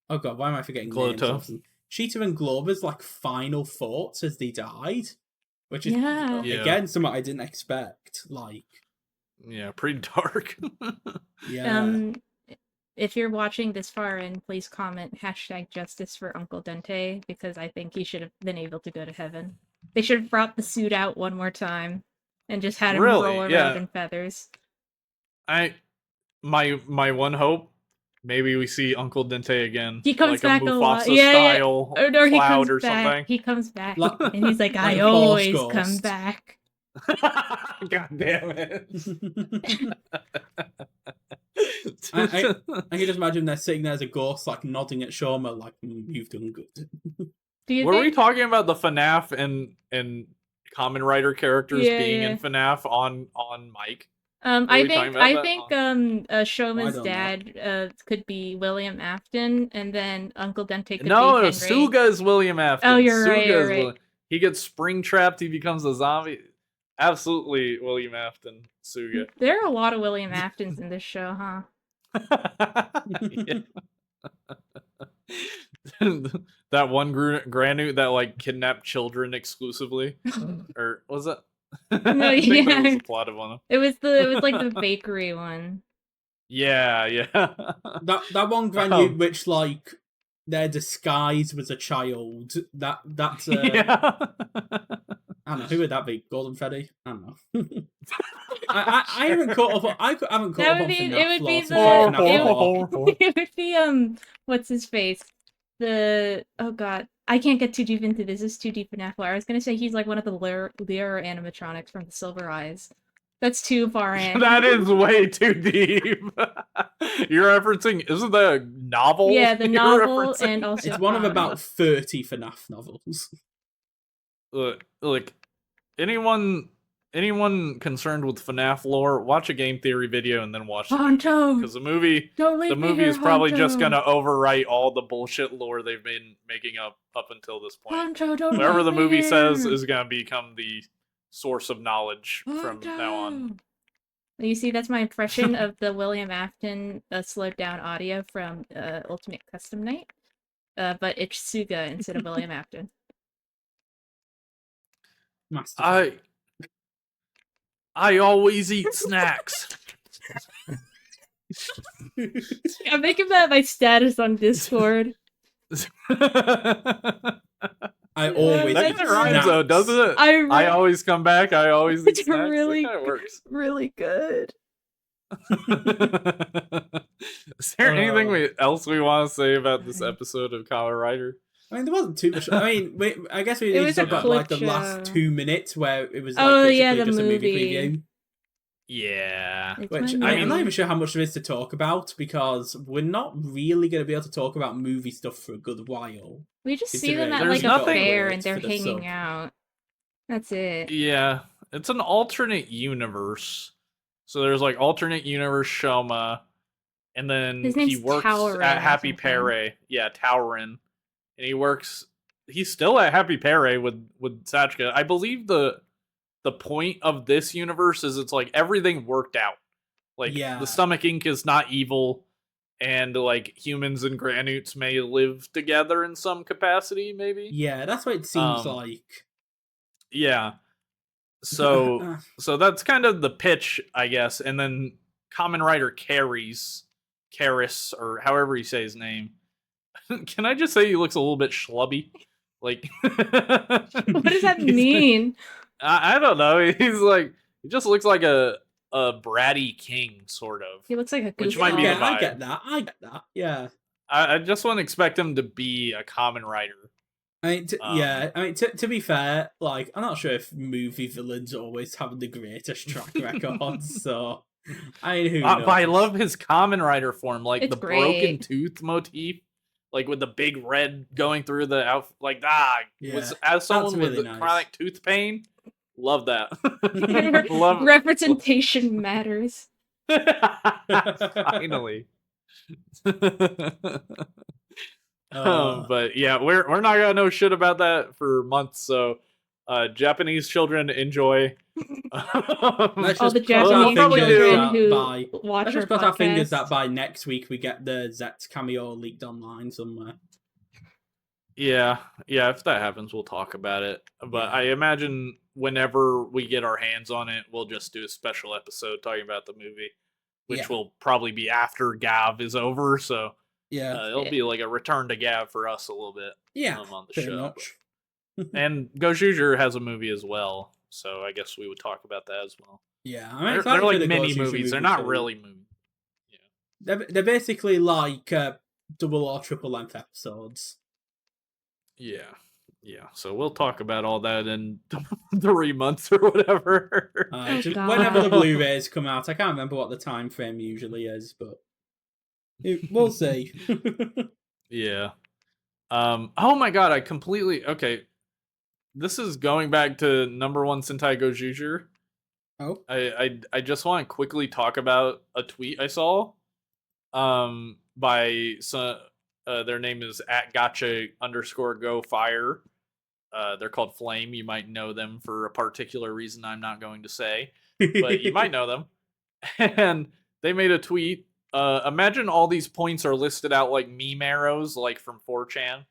oh god, why am I forgetting names? Sheeta and Glover's like final thoughts as they died, which is again something I didn't expect. Like, yeah, pretty dark. Yeah. If you're watching this far in, please comment #justice for Uncle Dente, because I think he should have been able to go to heaven. They should have brought the suit out one more time and just had him roll around in feathers. My one hope, maybe we see Uncle Dente again. He comes like back a lot. style or cloud he comes or back. something. He comes back and he's like, I always come back. God damn it. I can just imagine they're sitting there as a ghost, like nodding at Shoma, like, you've done good. Were we talking about the FNAF and Kamen Rider characters being in FNAF on mic? I think Shoma's dad could be William Afton, and then Uncle Dente could be Henry. Suga's William Afton. Oh, you're right. He gets spring trapped. He becomes a zombie. Absolutely, William Afton, Suga. There are a lot of William Aftons in this show, huh? That one Granute that like kidnapped children exclusively, or was it? No, I think that was the plot of one. It was like the bakery one. Yeah. That one Granute which like their disguise was a child. That's I don't know, who would that be? Golden Freddy? I don't know. I haven't caught up. I haven't caught up on FNAF. It would be what's his face? Oh god, I can't get too deep into this. It's too deep for FNAF lore. I was gonna say he's like one of the Lear animatronics from the Silver Eyes. That's too far in. That is way too deep. You're referencing, isn't that a novel? Yeah, the novel, and also it's one of about 30 FNAF novels. Look, anyone concerned with FNAF lore, watch a game theory video and then watch Honto, because the movie is probably just gonna overwrite all the bullshit lore they've been making up until this point. Honto, whatever the movie says is gonna become the source of knowledge from now on. You see, that's my impression of the William Afton slowed down audio from Ultimate Custom Night, but it's Suga instead of William Afton. I always eat snacks. I'm making that my status on Discord. I always eat snacks. Though, doesn't it? I always come back. I always eat snacks. Really, that works. Really good. Is there anything else we want to say about this episode of Kamen Rider? I mean, there wasn't too much. I mean, I guess we need to talk about like the last 2 minutes where it was like the movie preview. Yeah. Which I'm not even sure how much there is to talk about, because we're not really going to be able to talk about movie stuff for a good while. We just see them at like a fair and they're hanging out. That's it. Yeah. It's an alternate universe. So there's like alternate universe Shoma, and then he works at Happy Pere. Yeah, Tauren. And he's still at Happy Pere with Sachika. I believe the point of this universe is it's like everything worked out. Like the Stomach Ink is not evil, and like humans and Granutes may live together in some capacity, maybe. Yeah, that's what it seems like. Yeah. So that's kind of the pitch, I guess. And then Kamen Rider Karis, or however you say his name. Can I just say he looks a little bit schlubby? Like, What does that mean? I don't know. He just looks like a bratty king, sort of. He looks like a goofy. Which might be the vibe. I get that. Yeah. I just wouldn't expect him to be a Kamen Rider. To be fair, like, I'm not sure if movie villains always have the greatest track records, so who knows? But I love his Kamen Rider form, like it's the great. broken tooth motif, like with the big red going through the outfit. Like, as someone really with nice. chronic tooth pain, love that. Love representation matters. Finally. But yeah, we're not gonna know shit about that for months. So, Japanese children enjoy. The Japanese children who watch let's our just cross our fingers that podcast. by next week we get the Zeztz cameo leaked online somewhere. Yeah. If that happens, we'll talk about it. But I imagine whenever we get our hands on it, we'll just do a special episode talking about the movie, which will probably be after Gavv is over. So. It'll be like a return to Gavv for us a little bit. On the show. Much. And Gozyuger has a movie as well, so I guess we would talk about that as well. Yeah, they're like mini movies. They're not really movies. Yeah, they're basically like double or triple length episodes. Yeah. So we'll talk about all that in 3 months or whatever. Whenever the Blu-rays come out, I can't remember what the time frame usually is, but. We'll see. Yeah. Oh my god, okay. This is going back to No.1 Sentai Gozyuger. Oh. I just want to quickly talk about a tweet I saw. By some their name is @gotcha_go_fire. They're called Flame. You might know them for a particular reason I'm not going to say, but you might know them. And they made a tweet. Imagine all these points are listed out like meme arrows, like from 4chan.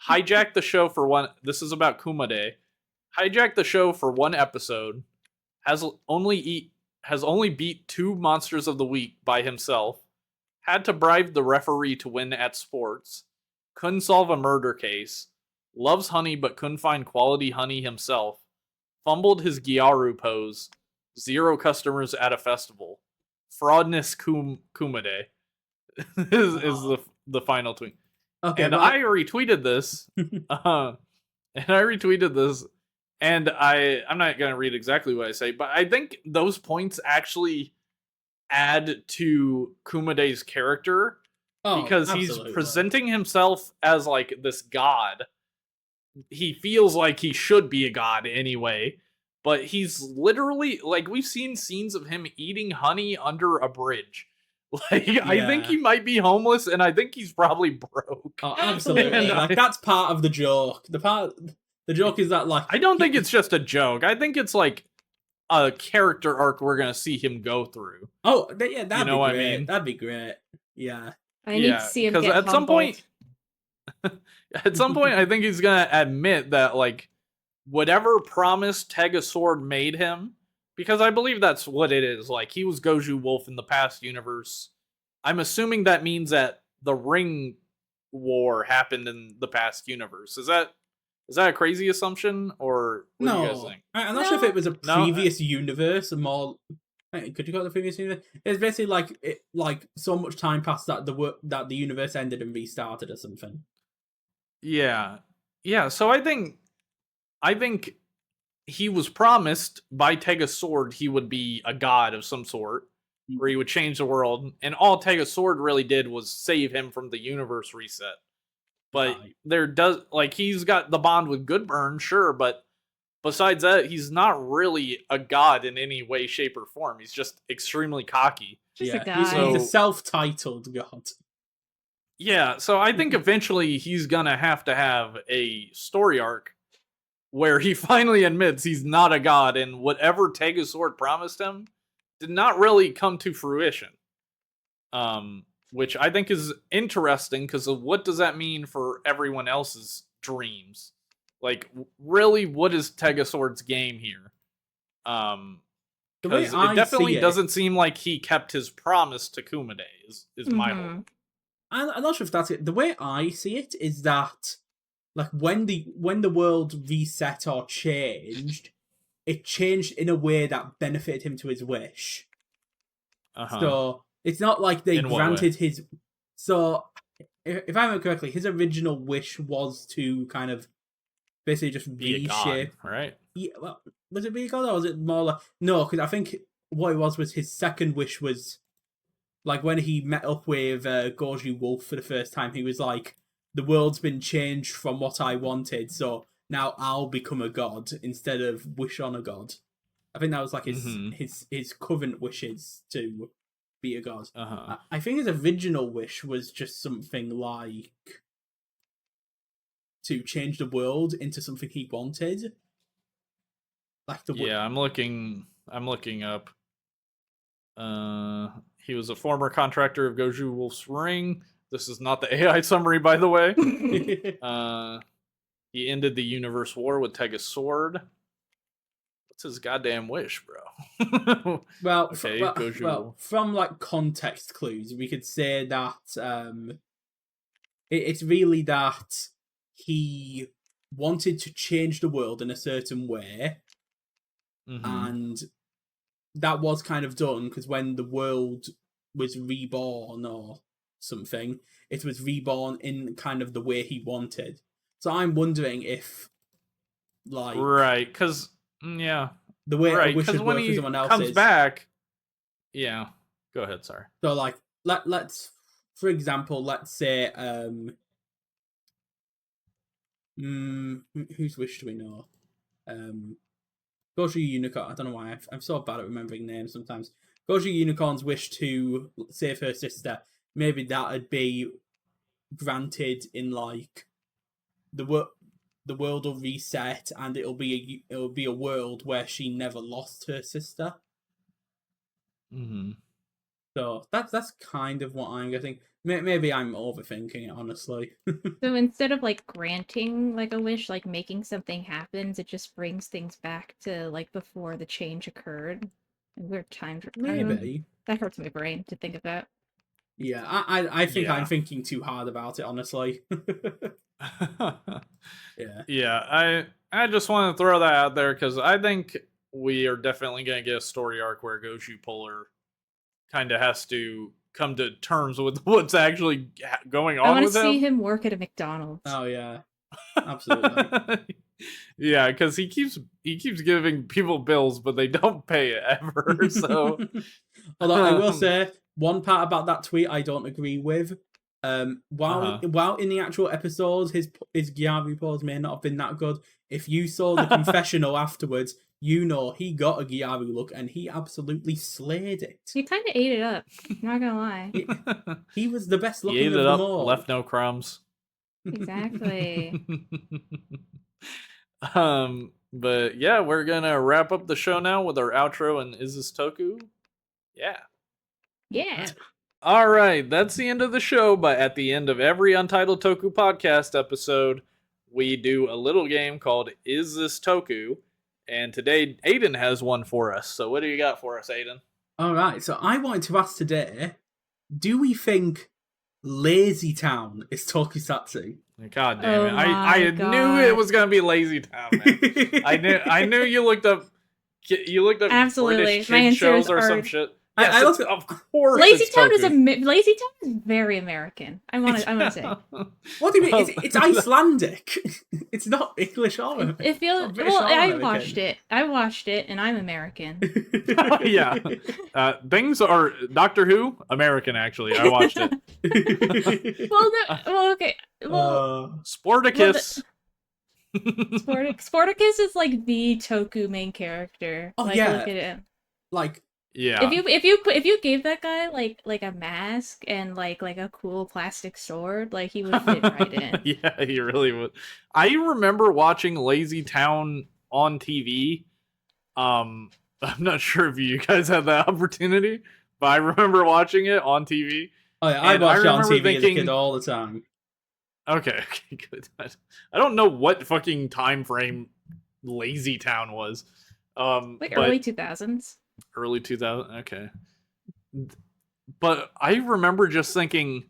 Hijack the show for one. This is about Kumade. Hijack the show for one episode. Has only beat 2 monsters of the week by himself. Had to bribe the referee to win at sports. Couldn't solve a murder case. Loves honey but couldn't find quality honey himself. Fumbled his Gyaru pose. 0 customers at a festival. Fraudness Kumade is the final tweet. Okay, and I retweeted this. And I'm not gonna read exactly what I say, but I think those points actually add to Kumade's character because he's presenting himself as like this god. He feels like he should be a god anyway. But he's literally, like, we've seen scenes of him eating honey under a bridge. Like, I think he might be homeless, and I think he's probably broke. Oh, absolutely. Like, that's part of the joke. The joke is that, like... I don't think it's just a joke. I think it's, like, a character arc we're gonna see him go through. Oh, yeah, that'd be great. What I mean? That'd be great. Yeah. I need to see him get at some point, I think he's gonna admit that, like, whatever promise Tegasword made him, because I believe that's what it is. Like, he was gozyuwolf in the past universe. I'm assuming that means that the Ring War happened in the past universe. Is that a crazy assumption, or what do you guys think? I'm not sure if it was a previous universe, or more. Could you call it the previous universe? It's basically like so much time passed that the universe ended and restarted or something. Yeah. So I think he was promised by Tegasword he would be a god of some sort, where he would change the world, and all Tegasword really did was save him from the universe reset. But he's got the bond with Goodburn, sure, but besides that, he's not really a god in any way, shape, or form. He's just extremely cocky. Just a guy. He's a self-titled god. Yeah, so I think eventually he's gonna have to have a story arc where he finally admits he's not a god, and whatever Tegasword promised him did not really come to fruition. Which I think is interesting, because of what does that mean for everyone else's dreams? Like, really, what is Tegasword's game here? Because it definitely doesn't seem like he kept his promise to Kumade, is my hope. I'm not sure if that's it. The way I see it is that like when the world reset or changed, it changed in a way that benefited him to his wish. So it's not like they granted his. So if I remember correctly, his original wish was to kind of basically just be reshape. A god, right? Yeah. Well, was it be a god or was it more like no? Because I think what it was his second wish was like when he met up with gozyuwolf for the first time. He was like, "The world's been changed from what I wanted, so now I'll become a god instead of wish on a god." I think that was like his current wishes to be a god. I think his original wish was just something like to change the world into something he wanted. Like I'm looking up. He was a former contractor of gozyuwolf's ring. This is not the AI summary, by the way. He ended the universe war with Tega's sword. What's his goddamn wish, bro? well, from like context clues, we could say that it's really that he wanted to change the world in a certain way, and that was kind of done because when the world was reborn or something, it was reborn in kind of the way he wanted. So I'm wondering if, like, right, because the way I wish would work for someone else comes back. Yeah, go ahead. Sorry. So like, let's for example, let's say whose wish do we know? Gozyuunicorn. I don't know why I'm so bad at remembering names sometimes. Gozyunicorn's wish to save her sister. Maybe that'd be granted in like the world will reset and it'll be a world where she never lost her sister. So that's kind of what I'm getting. Maybe I'm overthinking it, honestly. So instead of like granting like a wish, like making something happens, it just brings things back to like before the change occurred. And weird times. Maybe that hurts my brain to think of that. Yeah, I think I'm thinking too hard about it, honestly. I just want to throw that out there because I think we are definitely going to get a story arc where gozyupolar kind of has to come to terms with what's actually going on. I want to see him work at a McDonald's. Oh yeah, absolutely. Yeah, because he keeps giving people bills, but they don't pay it ever. So, although I will say one part about that tweet I don't agree with. While in the actual episodes, his Gyaru pose may not have been that good. If you saw the confessional afterwards, you know he got a Gyaru look and he absolutely slayed it. He kind of ate it up. Not gonna lie. He was the best looking of them all. Left no crumbs. Exactly. But yeah, we're gonna wrap up the show now with our outro and Is This Toku? Yeah. All right, that's the end of the show, but at the end of every Untitled Toku podcast episode, we do a little game called Is This Toku? And today, Aiden has one for us. So what do you got for us, Aiden? All right, so I wanted to ask today, do we think LazyTown is tokusatsu? God damn it. I knew it was going to be LazyTown, man. I knew you looked up absolutely. My answer shows is or some shit. Yes, of course. LazyTown is very American. I want to say. What do you mean? It's Icelandic. It's not English or it feels. Well, I watched it, and I'm American. Yeah, things are Doctor Who American. Actually, I watched it. Okay. Well, Sporticus. Sporticus is like the Toku main character. Oh like, yeah, look at it. Like. Yeah. If you gave that guy like a mask and like a cool plastic sword, like he would fit right in. Yeah, he really would. I remember watching LazyTown on TV. I'm not sure if you guys had that opportunity, but I remember watching it on TV. Oh yeah, I watched it on TV as a kid all the time. Okay, good. I don't know what fucking time frame LazyTown was. Early 2000s. Early 2000, okay. But I remember just thinking,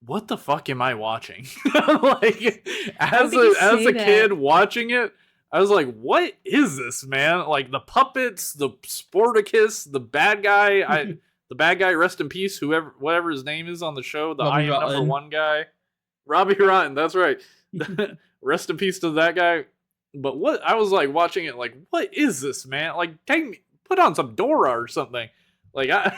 what the fuck am I watching? Like, as a kid watching it, I was like, what is this, man? Like, the puppets, the Sporticus, the bad guy, the bad guy, rest in peace, whatever his name is on the show, the Robbie I Am No.1 guy. Robbie Rotten, that's right. Rest in peace to that guy. But what, I was like watching it like, what is this, man? Like, put on some Dora or something. Like, I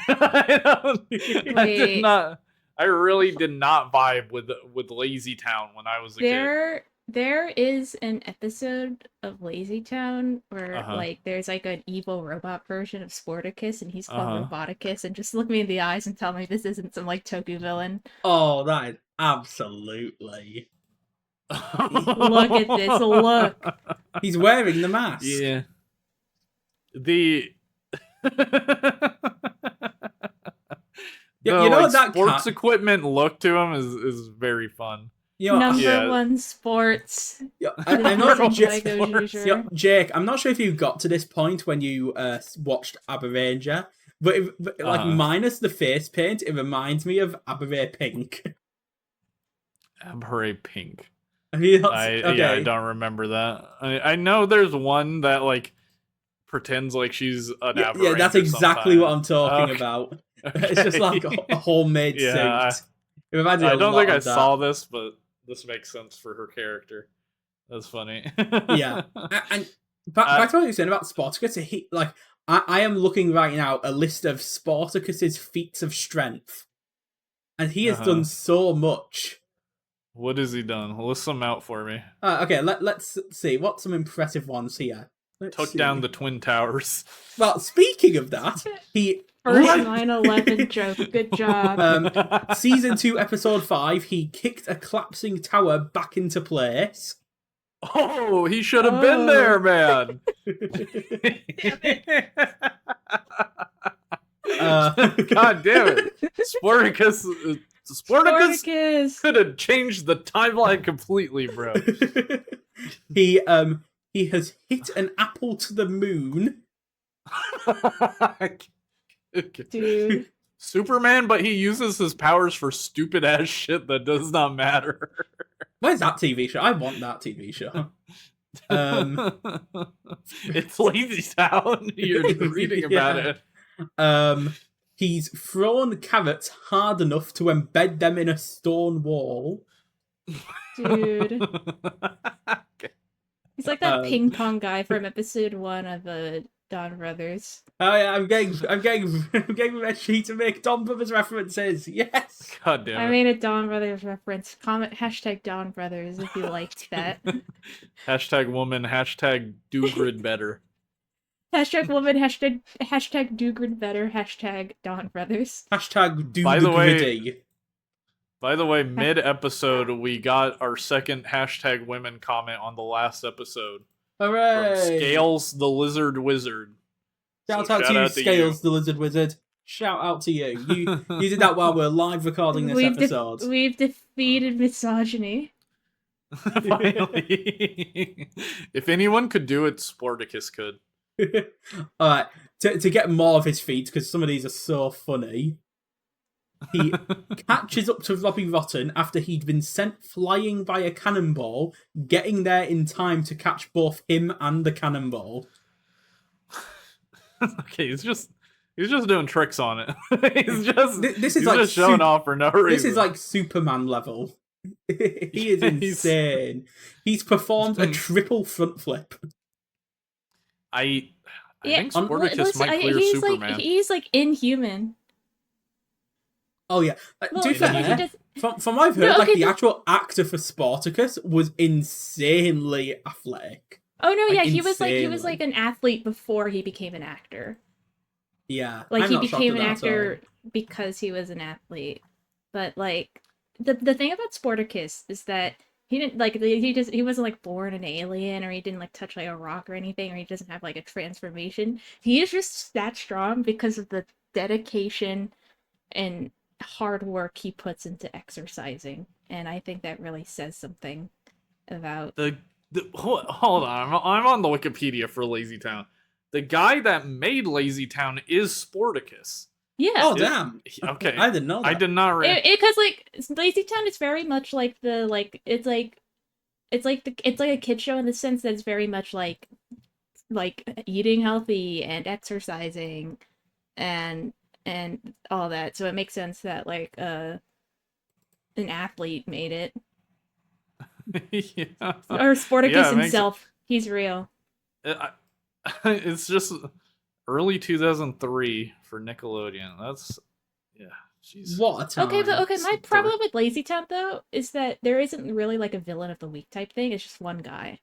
really did not vibe with LazyTown when I was a kid. There is an episode of LazyTown where like there's like an evil robot version of Sporticus and he's called Roboticus, and just look me in the eyes and tell me this isn't some like Toku villain. Oh, that is absolutely. Look at this, look. He's wearing the mask. Yeah. The you know like, that sports equipment look to him is very fun. You know, Number one sports. I'm not sure, Jake, I'm not sure if you got to this point when you watched Abba Ranger, but like minus the face paint, it reminds me of Abba Pink. Abba Pink. Okay. Yeah, I don't remember that. I know there's one that like pretends like she's an Abba Ranger. Yeah, that's exactly what I'm talking about. Okay. It's just like a homemade suit. I don't think I saw this, but this makes sense for her character. That's funny. Yeah. And back to what you were saying about Sporticus, I am looking right now a list of Sporticus's feats of strength. And he has done so much. What has he done? List them out for me. Okay, let's see. What's some impressive ones here? Took down the Twin Towers. Well, speaking of that, he... First 9/11 joke. Good job. Season 2, Episode 5, he kicked a collapsing tower back into place. Oh, he should have been there, man. God damn it. Sporticus could have changed the timeline completely, bro. He has hit an apple to the moon. Dude. Superman, but he uses his powers for stupid ass shit that does not matter. Where's that TV show? I want that TV show. It's LazyTown. You're reading about it. He's thrown carrots hard enough to embed them in a stone wall. Dude. He's like that ping pong guy from episode 1 of the Don Brothers. Oh yeah, I'm getting ready to make Don Brothers references. Yes. God damn it. I made a Don Brothers reference. Comment hashtag Don Brothers if you liked that. Hashtag woman, hashtag do grid better. Hashtag woman, hashtag do grid better, hashtag Don Brothers. Hashtag do the gritty. By the way, mid-episode, we got our second hashtag women comment on the last episode. Hooray! From Scales the Lizard Wizard. Shout out to you, Scales the Lizard Wizard. Shout out to you. You did that while we're live recording this episode. We've defeated misogyny. Finally. If anyone could do it, Sporticus could. Alright, to get more of his feats, because some of these are so funny, he catches up to Robbie Rotten after he'd been sent flying by a cannonball, getting there in time to catch both him and the cannonball. Okay, he's just doing tricks on it. He's just showing off for no reason. This is like Superman level. He is insane. He's performed a triple front flip. I think Sporticus might clear Superman. He's like inhuman. Oh yeah. To be fair, from what I've heard, the actual actor for Sporticus was insanely athletic. Oh no, yeah, he was like an athlete before he became an actor. Yeah. Like he became an actor because he was an athlete. But like the thing about Sporticus is that he didn't like he wasn't like born an alien, or he didn't like touch like a rock or anything, or he doesn't have like a transformation. He is just that strong because of the dedication and hard work he puts into exercising, and I think that really says something about hold on, I'm on the Wikipedia for LazyTown. The guy that made LazyTown is Sporticus. Yeah. Oh damn. Okay. I didn't know that. I did not read Because like LazyTown is very much like it's like a kid show in the sense that it's very much like eating healthy and exercising and all that. So it makes sense that like an athlete made it. Yeah. Or Sporticus Yeah, himself. He's real. It's just early 2003 for Nickelodeon. That's jeez. What a time. Okay, my problem with LazyTown though is that there isn't really like a villain of the week type thing. It's just one guy.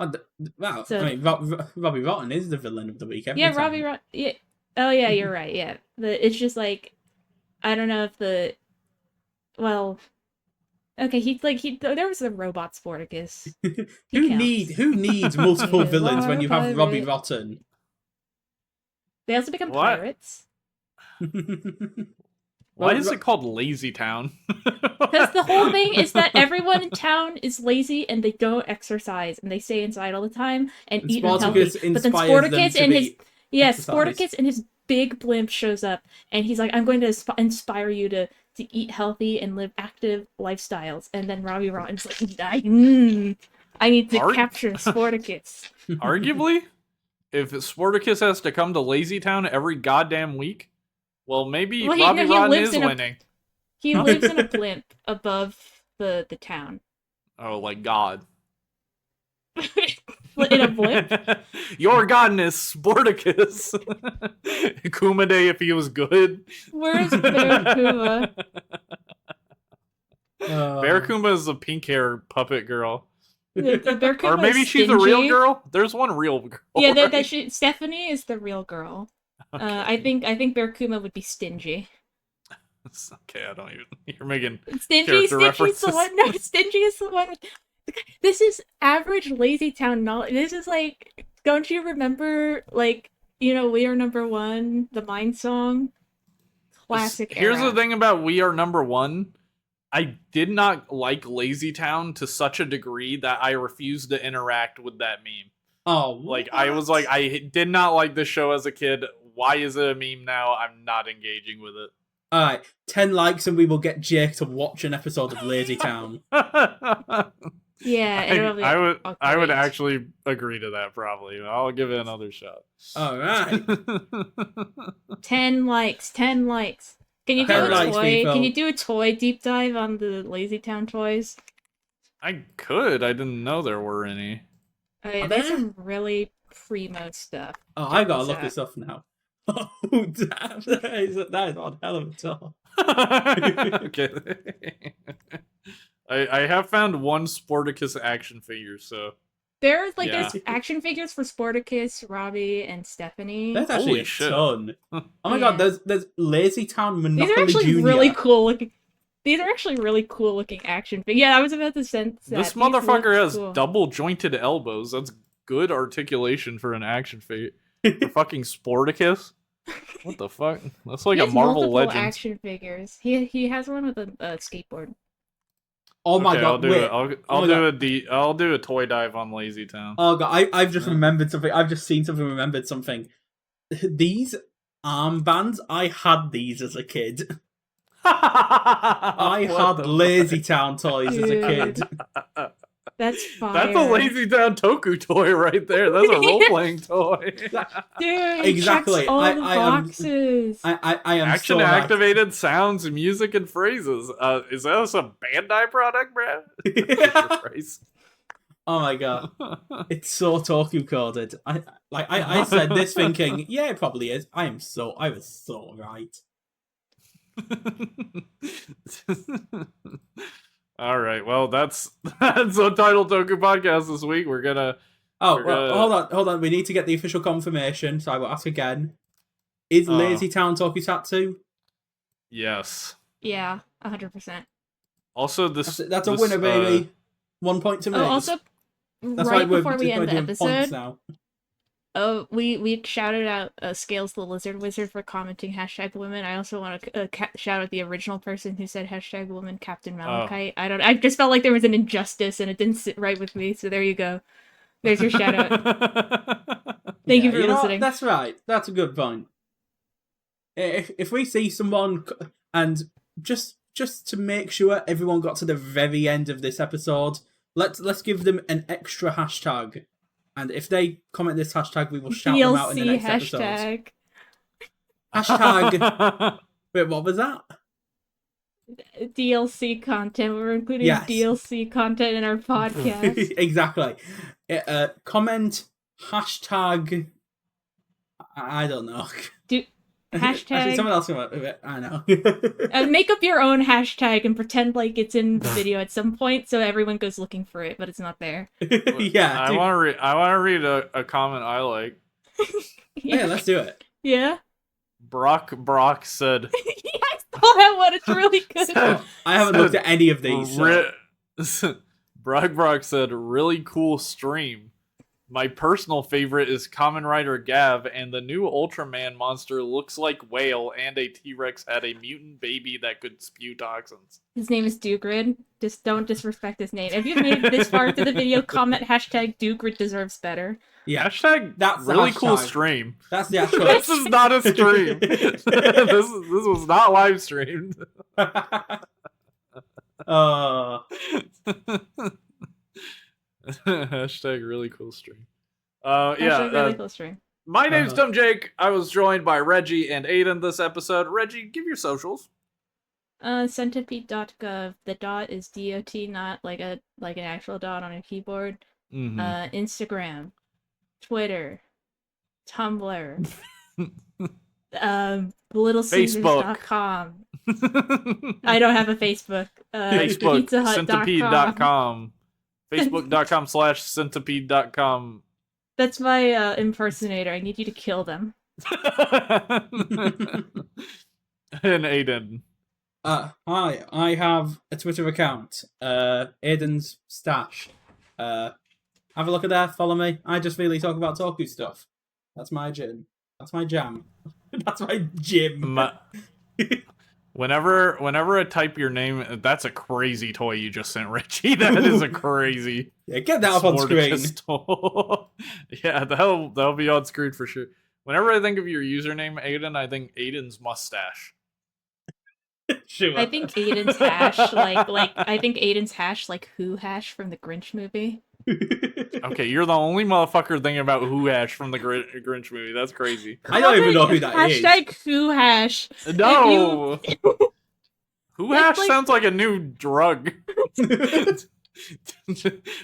Wow. So- I mean, Robbie Rotten is the villain of the week. Every Yeah, time. Robbie Rotten. Yeah. Oh yeah, you're right. Yeah, it's just like I don't know if there was a robot Sporticus. Who needs multiple Yeah, villains when you have pirate. Robbie Rotten? They also become What? pirates. Why is it called LazyTown? Because the whole thing is that everyone in town is lazy and they don't exercise and they stay inside all the time and eat unhealthy. But then Sporticus and Sporticus and his big blimp shows up and he's like, I'm going to inspire you to eat healthy and live active lifestyles. And then Robbie Rotten's like, I need to capture Sporticus. Arguably, if Sporticus has to come to LazyTown every goddamn week, well, maybe Robbie Rotten is winning. He lives in a blimp above the town. Oh, like God. In a blimp? Your godness, Sporticus. Kumade if he was good. Where's Bear Bear Kuma is a pink hair puppet girl. The Or maybe she's a real girl. There's one real girl. Yeah, right? Stephanie is the real girl. Okay. I think Bear Kuma would be stingy. Okay, I don't even. You're making Stingy's references. the one. No, Stingy is the one. This is average LazyTown knowledge. This is like, don't you remember, like, We Are #1, the Mine song? Classic Here's era. the thing about We Are #1. I did not like LazyTown to such a degree that I refused to interact with that meme. Oh, like I was like, I did not like this show as a kid. Why is it a meme now? I'm not engaging with it. Alright, 10 likes and we will get Jake to watch an episode of LazyTown. Yeah, I would actually agree to that probably. I'll give it another shot. Alright. 10 likes. Can you do a toy? Can you do a toy deep dive on the LazyTown toys? I could. I didn't know there were any. Okay, there's some really primo stuff. Oh, I gotta look this up now. Oh, damn. That is one hell of a toy. Okay. I have found one Sporticus action figure, so... There's action figures for Sporticus, Robbie, and Stephanie. There's actually Holy a ton. Oh my god, there's LazyTown Monopoly These are actually Junior. really cool looking. These are actually really cool looking action figures. Yeah, I was about to send that. This motherfucker has double jointed elbows. That's good articulation for an action figure. The fucking Sporticus? What the fuck? That's like a Marvel Legends. Action figures. He has one with a skateboard. Oh my god! I'll do a toy dive on LazyTown. Oh god! I've just remembered something. I've just seen something. Remembered something. These armbands. I had these as a kid. I had LazyTown toys as a kid. That's fire. That's a LazyTown Toku toy right there. That's a role-playing toy. Dude, exactly. All the boxes. I am action activated sounds, music, and phrases. Is that some Bandai product, bro? Oh my god, it's so Toku coded. I said this thinking, yeah, it probably is. I was so right. All right, well, that's Untitled Toku podcast this week. We're gonna. Hold on. We need to get the official confirmation, so I will ask again. Is LazyTown tokusatsu? Yes. Yeah, 100%. Also, that's a winner, baby. 1 point to me. Oh, also, that's right before we end the episode, we shouted out Scales the Lizard Wizard for commenting #women. I also want to shout out the original person who said #woman, Captain Malachite. I just felt like there was an injustice and it didn't sit right with me, so there you go. There's your shout out. Thank you for listening. That's right. That's a good point. if we see someone, and just to make sure everyone got to the very end of this episode, let's give them an extra hashtag, and if they comment this hashtag, we will shout them out in the next hashtag. episode. Hashtag. Wait, what was that? DLC content. We're including DLC content in our podcast. Exactly. Comment hashtag. I don't know. Hashtag. Actually, someone else can with it. I know. Make up your own hashtag and pretend like it's in the video at some point, so everyone goes looking for it, but it's not there. Yeah. I want to read a comment I like. Yeah, let's do it. Yeah. Brock said. I saw that one. It's really good. I haven't looked at any of these. So. Brock said, "Really cool stream. My personal favorite is Kamen Rider Gavv, and the new Ultraman monster looks like whale, and a T-Rex had a mutant baby that could spew toxins." His name is Dugrid. Just don't disrespect his name. If you've made it this far through the video, comment hashtag Dugrid deserves better. Yeah. Hashtag that's really cool stream. That's the actual. This is not a stream. this was not live streamed. Hashtag really cool stream. Really cool stream. My name's dumbjake. I was joined by Reggie and Aiden this episode. Reggie, give your socials. Centipede.gov. The dot is DOT, not like an actual dot on a keyboard. Mm-hmm. Instagram, Twitter, Tumblr, littlecaesars.com. I don't have a Facebook. Facebook, centipede.com. Facebook.com/centipede.com. That's my impersonator. I need you to kill them. And Aiden. Hi, I have a Twitter account. Aiden's Stash. Have a look at there, follow me. I just really talk about Toku stuff. That's my gym. That's my jam. That's my gym. Whenever I type your name, that's a crazy toy you just sent, Richie. That is a crazy. Yeah, get that up on screen. Yeah, that'll be on screen for sure. Whenever I think of your username, Aiden, I think Aiden's mustache. Sure. I think Aiden's hash, like Who Hash from the Grinch movie. Okay, you're the only motherfucker thinking about Who Hash from the Grinch movie. That's crazy. I don't even know who that is. Hashtag Who Hash. No. Who Hash sounds like a new drug.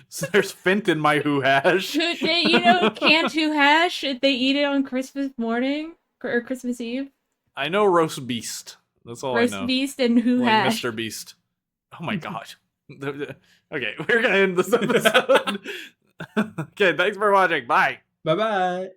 So there's Fint in my Who Hash. Canned Who Hash? They eat it on Christmas morning or Christmas Eve. I know Roast Beast. That's all I know. Roast Beast and Who Hash. Mr. Beast. Oh my god. Okay, we're gonna end this episode. Okay, thanks for watching. Bye. Bye-bye.